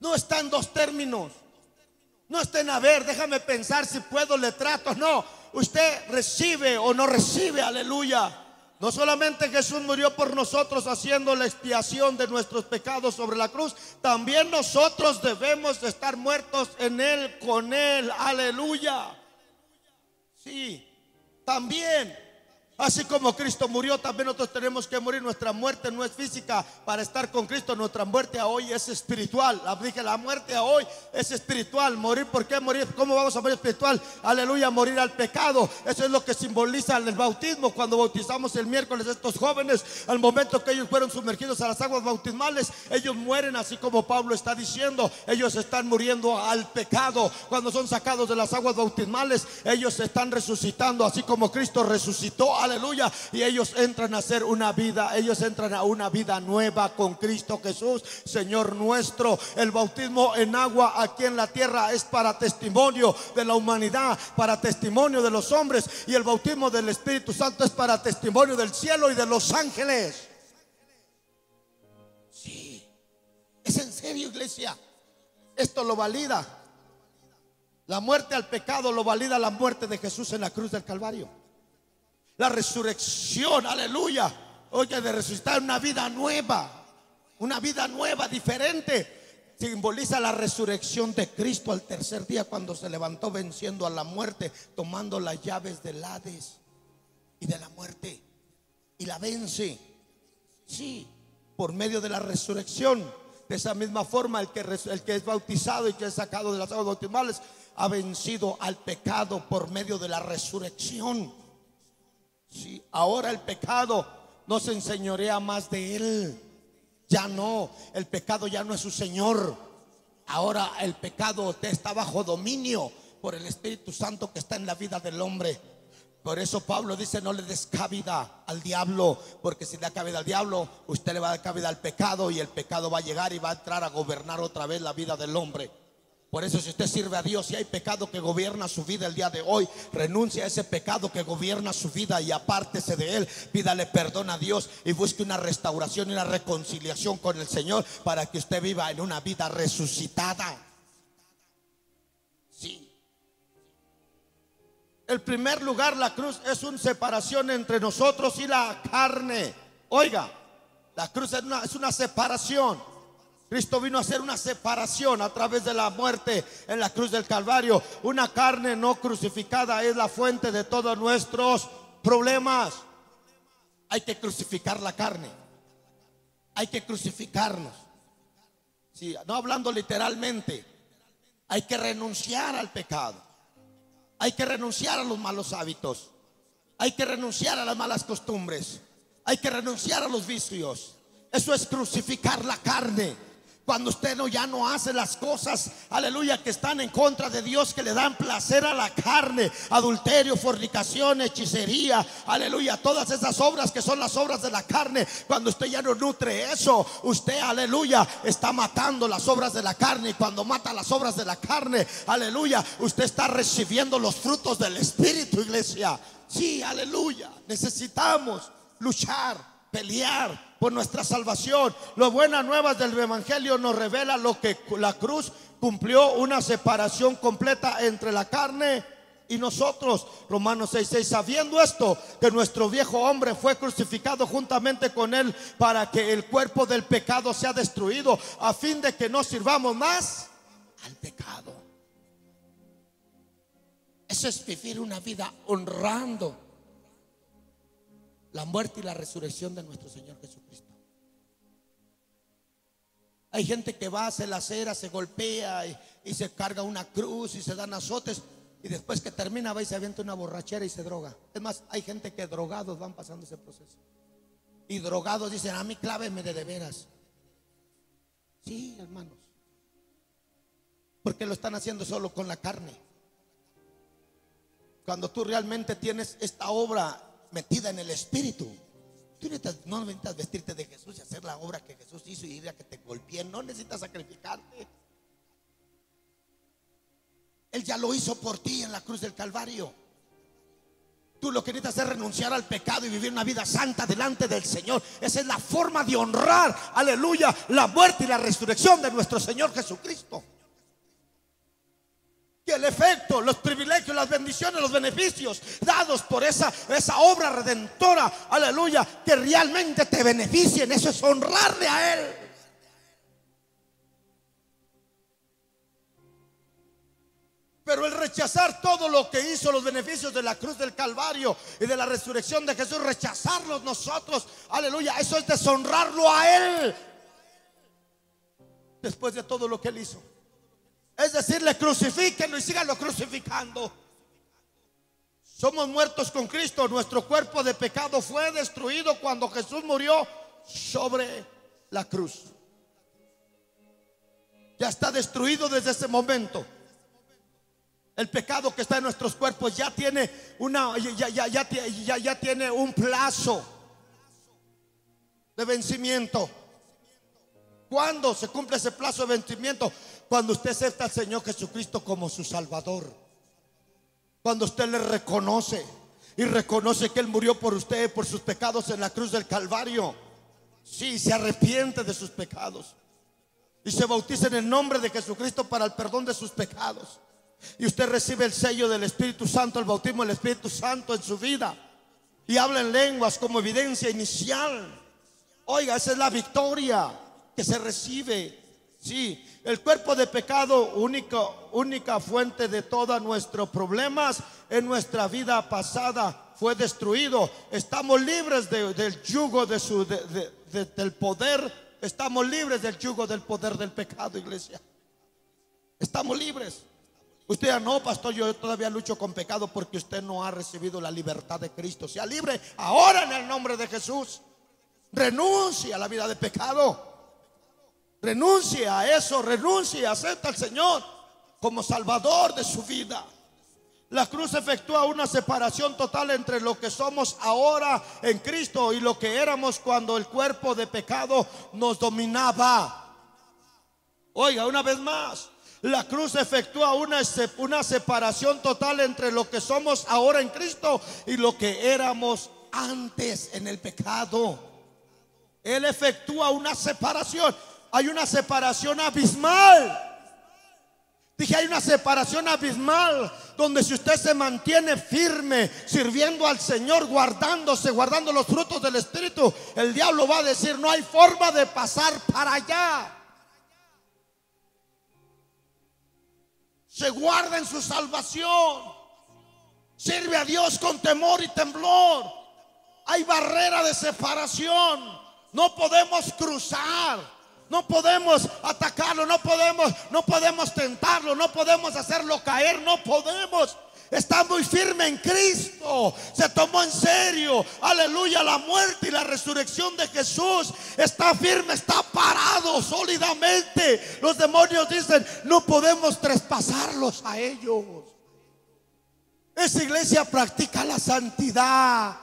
No está en dos términos. No está en: a ver, déjame pensar si puedo, le trato. No. Usted recibe o no recibe, aleluya. No solamente Jesús murió por nosotros haciendo la expiación de nuestros pecados sobre la cruz, también nosotros debemos de estar muertos en Él, con Él, aleluya. Sí, también. Así como Cristo murió, también nosotros tenemos que morir. Nuestra muerte no es física para estar con Cristo. Nuestra muerte a hoy es espiritual. Dije, la muerte a hoy es espiritual. Morir, ¿por qué morir? ¿Cómo vamos a morir espiritual? Aleluya, morir al pecado. Eso es lo que simboliza el bautismo. Cuando bautizamos el miércoles a estos jóvenes, al momento que ellos fueron sumergidos a las aguas bautismales, ellos mueren, así como Pablo está diciendo. Ellos están muriendo al pecado. Cuando son sacados de las aguas bautismales, ellos están resucitando, así como Cristo resucitó. Aleluya. Y ellos entran a hacer una vida, ellos entran a una vida nueva con Cristo Jesús, Señor nuestro. El bautismo en agua aquí en la tierra es para testimonio de la humanidad, para testimonio de los hombres. Y el bautismo del Espíritu Santo es para testimonio del cielo y de los ángeles. Sí, es en serio, iglesia. Esto lo valida La muerte al pecado lo valida la muerte de Jesús en la cruz del Calvario. La resurrección, aleluya, oye, de resucitar una vida nueva, diferente, simboliza la resurrección de Cristo al tercer día, cuando se levantó venciendo a la muerte, tomando las llaves del Hades y de la muerte, y la vence. Sí, por medio de la resurrección. De esa misma forma, el que es bautizado y que es sacado de las aguas bautismales ha vencido al pecado por medio de la resurrección. Sí, ahora el pecado no se enseñorea más de él. Ya no, el pecado ya no es su señor. Ahora el pecado está bajo dominio por el Espíritu Santo que está en la vida del hombre. Por eso Pablo dice: no le des cabida al diablo, porque si le da cabida al diablo, usted le va a dar cabida al pecado, y el pecado va a llegar y va a entrar a gobernar otra vez la vida del hombre. Por eso, si usted sirve a Dios y hay pecado que gobierna su vida el día de hoy, renuncia a ese pecado que gobierna su vida y apártese de él. Pídale perdón a Dios y busque una restauración y una reconciliación con el Señor, para que usted viva en una vida resucitada. Sí. En primer lugar, la cruz es una separación entre nosotros y la carne. Oiga, la cruz es una separación. Cristo vino a hacer una separación a través de la muerte en la cruz del Calvario. Una carne no crucificada es la fuente de todos nuestros problemas. Hay que crucificar la carne. Hay que crucificarnos. Sí, no hablando literalmente. Hay que renunciar al pecado. Hay que renunciar a los malos hábitos. Hay que renunciar a las malas costumbres. Hay que renunciar a los vicios. Eso es crucificar la carne. Cuando usted ya no hace las cosas, aleluya, que están en contra de Dios, que le dan placer a la carne: adulterio, fornicación, hechicería, aleluya, todas esas obras que son las obras de la carne. Cuando usted ya no nutre eso, usted, aleluya, está matando las obras de la carne. Y cuando mata las obras de la carne, aleluya, usted está recibiendo los frutos del Espíritu, iglesia. Sí, aleluya. Necesitamos luchar, pelear por nuestra salvación. Las buenas nuevas del Evangelio nos revela lo que la cruz cumplió: una separación completa entre la carne y nosotros. Romanos 6:6: sabiendo esto, que nuestro viejo hombre fue crucificado juntamente con él, para que el cuerpo del pecado sea destruido, a fin de que no sirvamos más al pecado. Eso es vivir una vida honrando la muerte y la resurrección de nuestro Señor Jesucristo. Hay gente que va, se lacera, se golpea y se carga una cruz y se dan azotes, y después que termina va y se avienta una borrachera y se droga. Es más, hay gente que drogados van pasando ese proceso, y drogados dicen: a mí cláveme de veras. Sí, hermanos, porque lo están haciendo solo con la carne. Cuando tú realmente tienes esta obra metida en el Espíritu, tú no necesitas vestirte de Jesús y hacer la obra que Jesús hizo y ir a que te golpeen. No necesitas sacrificarte. Él ya lo hizo por ti en la cruz del Calvario. Tú lo que necesitas es renunciar al pecado y vivir una vida santa delante del Señor. Esa es la forma de honrar, aleluya, la muerte y la resurrección de nuestro Señor Jesucristo. Que el efecto, los privilegios, las bendiciones, los beneficios dados por esa obra redentora, aleluya, que realmente te beneficien, eso es honrarle a Él. Pero el rechazar todo lo que hizo, los beneficios de la cruz del Calvario y de la resurrección de Jesús, rechazarlos nosotros, aleluya, eso es deshonrarlo a Él después de todo lo que Él hizo. Es decirle: crucifíquenlo y síganlo crucificando. Somos muertos con Cristo. Nuestro cuerpo de pecado fue destruido cuando Jesús murió sobre la cruz. Ya está destruido desde ese momento. El pecado que está en nuestros cuerpos ya tiene ya tiene un plazo de vencimiento. ¿Cuándo se cumple ese plazo de vencimiento? Cuando usted acepta al Señor Jesucristo como su Salvador. Cuando usted le reconoce y reconoce que Él murió por usted, por sus pecados en la cruz del Calvario. Sí, se arrepiente de sus pecados y se bautiza en el nombre de Jesucristo para el perdón de sus pecados. y usted recibe el sello del Espíritu Santo, el bautismo del Espíritu Santo en su vida, y habla en lenguas como evidencia inicial, oiga, esa es la victoria que se recibe. Sí, el cuerpo de pecado, única fuente de todos nuestros problemas en nuestra vida pasada, fue destruido. Estamos libres del yugo del poder. Estamos libres del yugo del poder del pecado, iglesia. Estamos libres. Usted ya no, pastor, yo todavía lucho con pecado, porque usted no ha recibido la libertad de Cristo. Sea libre ahora en el nombre de Jesús. Renuncie a la vida de pecado. Renuncie a eso, renuncie, acepta al Señor como Salvador de su vida. La cruz efectúa una separación total entre lo que somos ahora en Cristo y lo que éramos cuando el cuerpo de pecado nos dominaba. Oiga, una vez más, la cruz efectúa una separación total entre lo que somos ahora en Cristo y lo que éramos antes en el pecado. Él efectúa una separación. Hay una separación abismal. Dije, hay una separación abismal, donde si usted se mantiene firme, sirviendo al Señor, guardando los frutos del Espíritu, el diablo va a decir: no hay forma de pasar para allá. Se guarda en su salvación, sirve a Dios con temor y temblor. Hay barrera de separación. No podemos cruzar. No podemos atacarlo, no podemos tentarlo, no podemos hacerlo caer, no podemos. Está muy firme en Cristo. Se tomó en serio, aleluya, la muerte y la resurrección de Jesús. Está firme, está parado sólidamente. Los demonios dicen: no podemos traspasarlos a ellos. Esa iglesia practica la santidad.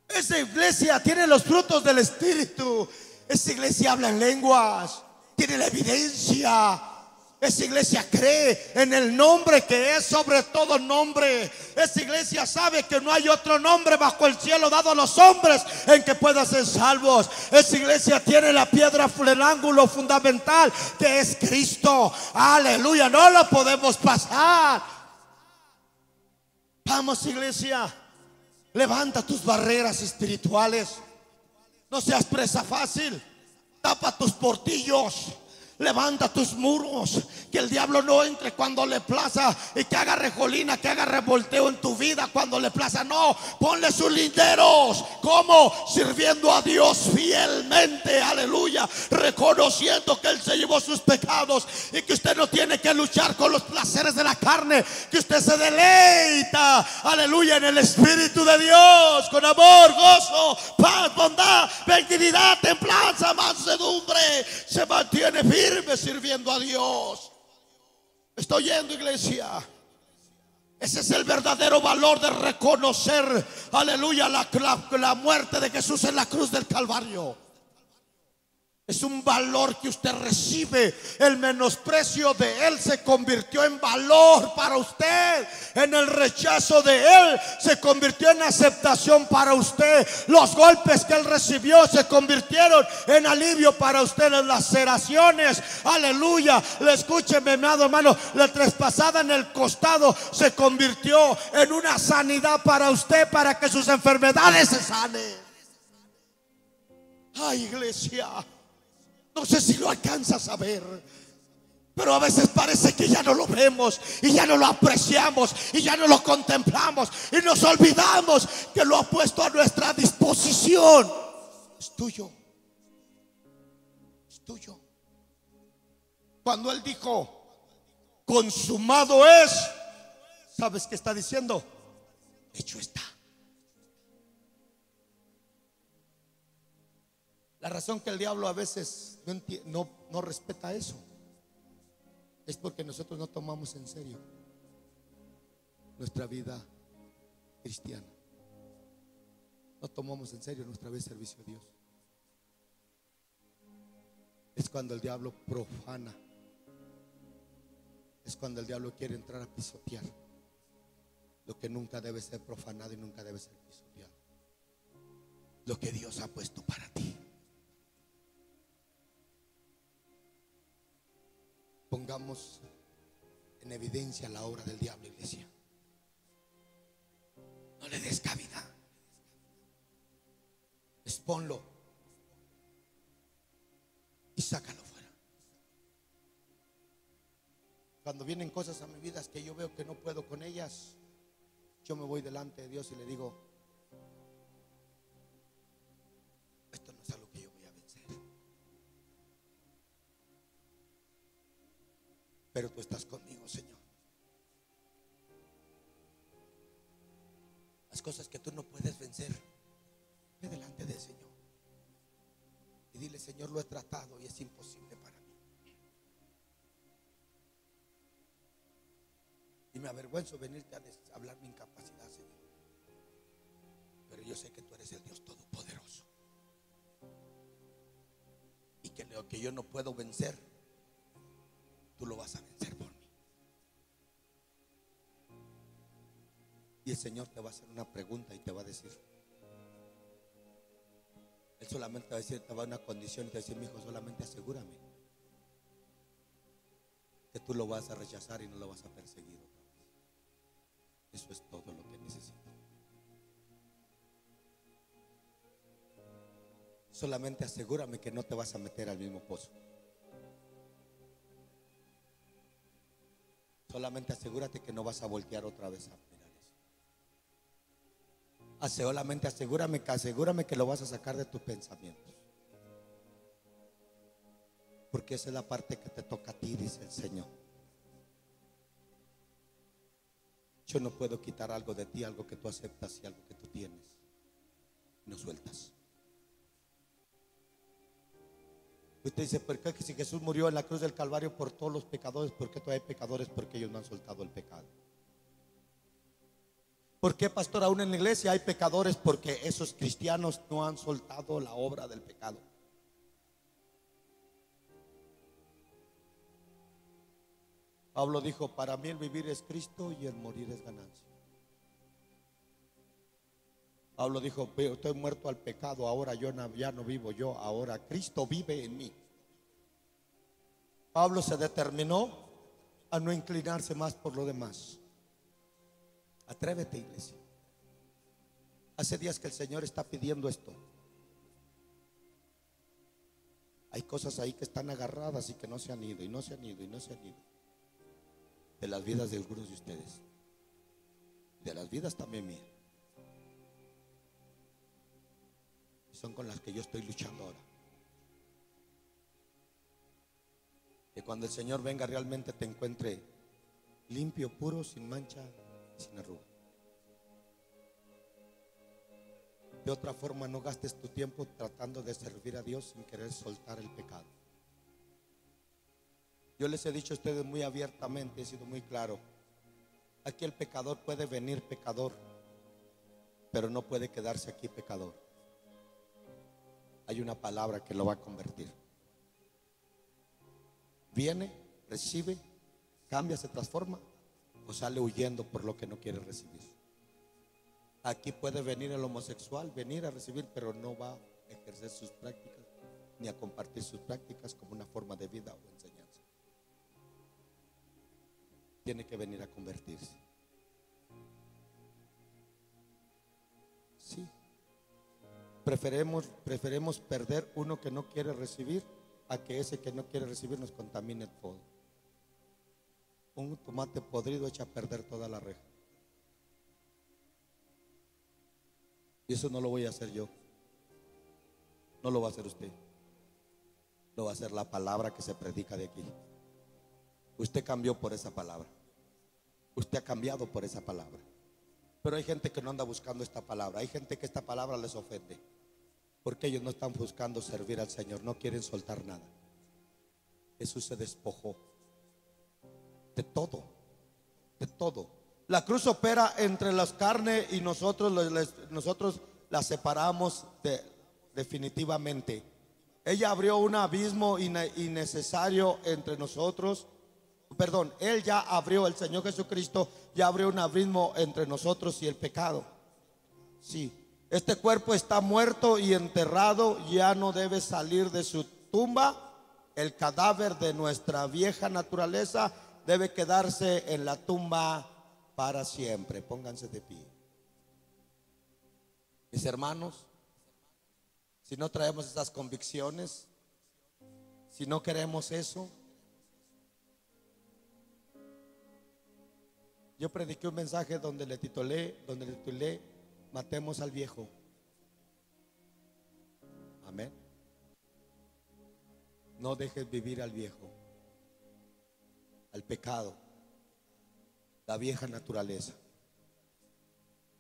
Esa iglesia tiene los frutos del Espíritu. Esa iglesia habla en lenguas, tiene la evidencia. Esa iglesia cree en el nombre que es sobre todo nombre. Esa iglesia sabe que no hay otro nombre bajo el cielo dado a los hombres en que puedan ser salvos. Esa iglesia tiene la piedra, el ángulo fundamental, que es Cristo. Aleluya, no lo podemos pasar. Vamos, iglesia, levanta tus barreras espirituales. No seas presa fácil. Tapa tus portillos. Levanta tus muros, que el diablo no entre cuando le plaza y que haga rejolina, que haga revolteo en tu vida cuando le plaza. No, ponle sus linderos. ¿Cómo? Sirviendo a Dios fielmente, aleluya, reconociendo que Él se llevó sus pecados y que usted no tiene que luchar con los placeres de la carne, que usted se deleita, aleluya, en el Espíritu de Dios, con amor, gozo, paz, bondad, benignidad, templanza, mansedumbre. Se mantiene firme sirviendo a Dios. Estoy yendo, iglesia. Ese es el verdadero valor de reconocer, aleluya, la muerte de Jesús en la cruz del Calvario. Es un valor que usted recibe. El menosprecio de Él se convirtió en valor para usted. En el rechazo de Él se convirtió en aceptación para usted. Los golpes que Él recibió se convirtieron en alivio para usted. Las laceraciones, aleluya, escúcheme, amado hermano, la traspasada en el costado se convirtió en una sanidad para usted, para que sus enfermedades se sanen. Ay, iglesia, no sé si lo alcanzas a ver, pero a veces parece que ya no lo vemos y ya no lo apreciamos y ya no lo contemplamos y nos olvidamos que lo ha puesto a nuestra disposición. Es tuyo, es tuyo. Cuando Él dijo: consumado es, ¿sabes qué está diciendo? Hecho está. La razón que el diablo a veces no respeta eso es porque nosotros no tomamos en serio nuestra vida cristiana. No tomamos en serio nuestra vida de servicio a Dios. Es cuando el diablo profana. Es cuando el diablo quiere entrar a pisotear lo que nunca debe ser profanado y nunca debe ser pisoteado. Lo que Dios ha puesto para ti. Pongamos en evidencia la obra del diablo, iglesia. No le des cabida. Exponlo y sácalo fuera. Cuando vienen cosas a mi vida que yo veo que no puedo con ellas, yo me voy delante de Dios y le digo: esto no es algo que yo voy a vencer, pero tú estás conmigo, Señor. Las cosas que tú no puedes vencer, ve delante del Señor y dile: Señor, lo he tratado y es imposible para mí, y me avergüenzo venirte a hablar mi incapacidad, Señor, pero yo sé que tú eres el Dios Todopoderoso y que lo que yo no puedo vencer, tú lo vas a vencer por mí. Y el Señor te va a hacer una pregunta y te va a decir, Él solamente va a decir, te va a dar una condición y te va a decir: mi hijo, solamente asegúrame que tú lo vas a rechazar y no lo vas a perseguir otra vez. Eso es todo lo que necesito. Solamente asegúrame que no te vas a meter al mismo pozo. Solamente asegúrate que no vas a voltear otra vez a mirar eso. Solamente asegúrame que lo vas a sacar de tus pensamientos, porque esa es la parte que te toca a ti, dice el Señor. Yo no puedo quitar algo de ti, algo que tú aceptas y algo que tú tienes y no sueltas. Usted dice: ¿por qué si Jesús murió en la cruz del Calvario por todos los pecadores, por qué todavía hay pecadores? Porque ellos no han soltado el pecado. ¿Por qué, pastor, aún en la iglesia hay pecadores? Porque esos cristianos no han soltado la obra del pecado. Pablo dijo: para mí el vivir es Cristo y el morir es ganancia. Pablo dijo: estoy muerto al pecado, ahora yo ya no vivo yo, ahora Cristo vive en mí. Pablo se determinó a no inclinarse más por lo demás. Atrévete, iglesia. Hace días que el Señor está pidiendo esto. Hay cosas ahí que están agarradas y que no se han ido, y no se han ido, y no se han ido, de las vidas de algunos de ustedes, de las vidas también mías. Son con las que yo estoy luchando ahora. Que cuando el Señor venga realmente te encuentre limpio, puro, sin mancha, sin arruga. De otra forma, no gastes tu tiempo tratando de servir a Dios sin querer soltar el pecado. Yo les he dicho a ustedes muy abiertamente, he sido muy claro: aquí el pecador puede venir pecador, pero no puede quedarse aquí pecador. Hay una palabra que lo va a convertir. Viene, recibe, cambia, se transforma, o sale huyendo por lo que no quiere recibir. Aquí puede venir el homosexual, venir a recibir, pero no va a ejercer sus prácticas ni a compartir sus prácticas como una forma de vida o enseñanza. Tiene que venir a convertirse. Sí. Preferemos perder uno que no quiere recibir a que ese que no quiere recibir nos contamine todo. Un tomate podrido echa a perder toda la reja. Y eso no lo voy a hacer yo. No lo va a hacer usted. Lo va a hacer la palabra que se predica de aquí. Usted cambió por esa palabra. Usted ha cambiado por esa palabra. Pero hay gente que no anda buscando esta palabra. Hay gente que esta palabra les ofende, porque ellos no están buscando servir al Señor. No quieren soltar nada. Jesús se despojó de todo. De todo. La cruz opera entre las carnes y nosotros la separamos definitivamente. Ella abrió un abismo innecesario entre nosotros. Perdón, Él ya abrió, el Señor Jesucristo ya abrió un abismo entre nosotros y el pecado. Sí, este cuerpo está muerto y enterrado, ya no debe salir de su tumba. El cadáver de nuestra vieja naturaleza debe quedarse en la tumba para siempre. Pónganse de pie. Mis hermanos, si no traemos esas convicciones, si no queremos eso, yo prediqué un mensaje donde le titulé matemos al viejo. Amén. No dejes vivir al viejo, al pecado, la vieja naturaleza.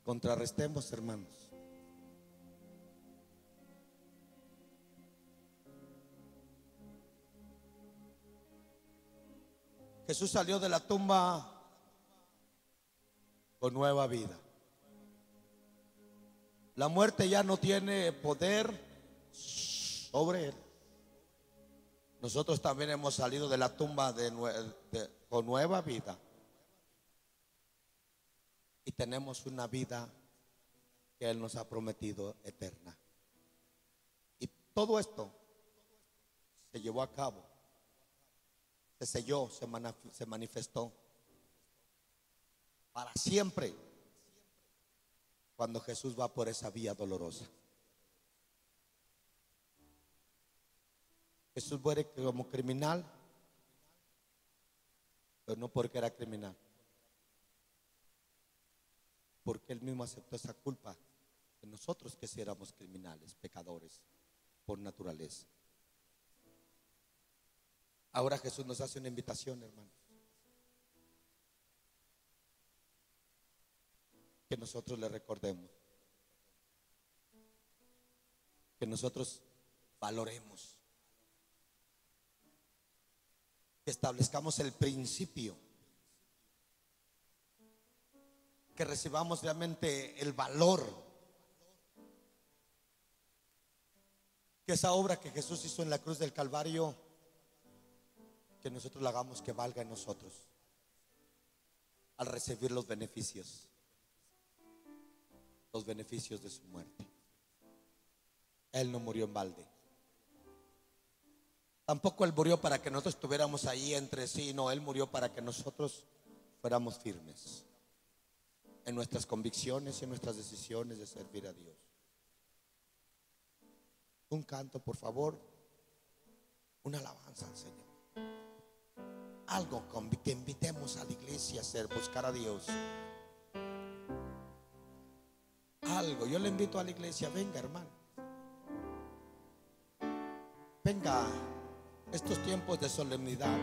Contrarrestemos, hermanos. Jesús salió de la tumba con nueva vida. La muerte ya no tiene poder sobre él. Nosotros también hemos salido de la tumba con nueva vida. Y tenemos una vida que Él nos ha prometido eterna. Y todo esto se llevó a cabo, se selló, se manifestó para siempre cuando Jesús va por esa vía dolorosa. Jesús muere como criminal, pero no porque era criminal, porque Él mismo aceptó esa culpa de nosotros que si éramos criminales, pecadores por naturaleza. Ahora Jesús nos hace una invitación, hermanos, que nosotros le recordemos, que nosotros valoremos, que establezcamos el principio, que recibamos realmente el valor, que esa obra que Jesús hizo en la cruz del Calvario, que nosotros la hagamos que valga en nosotros al recibir los beneficios de su muerte. Él no murió en balde. Tampoco Él murió para que nosotros estuviéramos ahí entre sí. No, Él murió para que nosotros fuéramos firmes en nuestras convicciones y en nuestras decisiones de servir a Dios. Un canto, por favor. Una alabanza al Señor. Algo que invitemos a la iglesia a hacer, buscar a Dios. Algo, yo le invito a la iglesia, venga, hermano. Venga, estos tiempos de solemnidad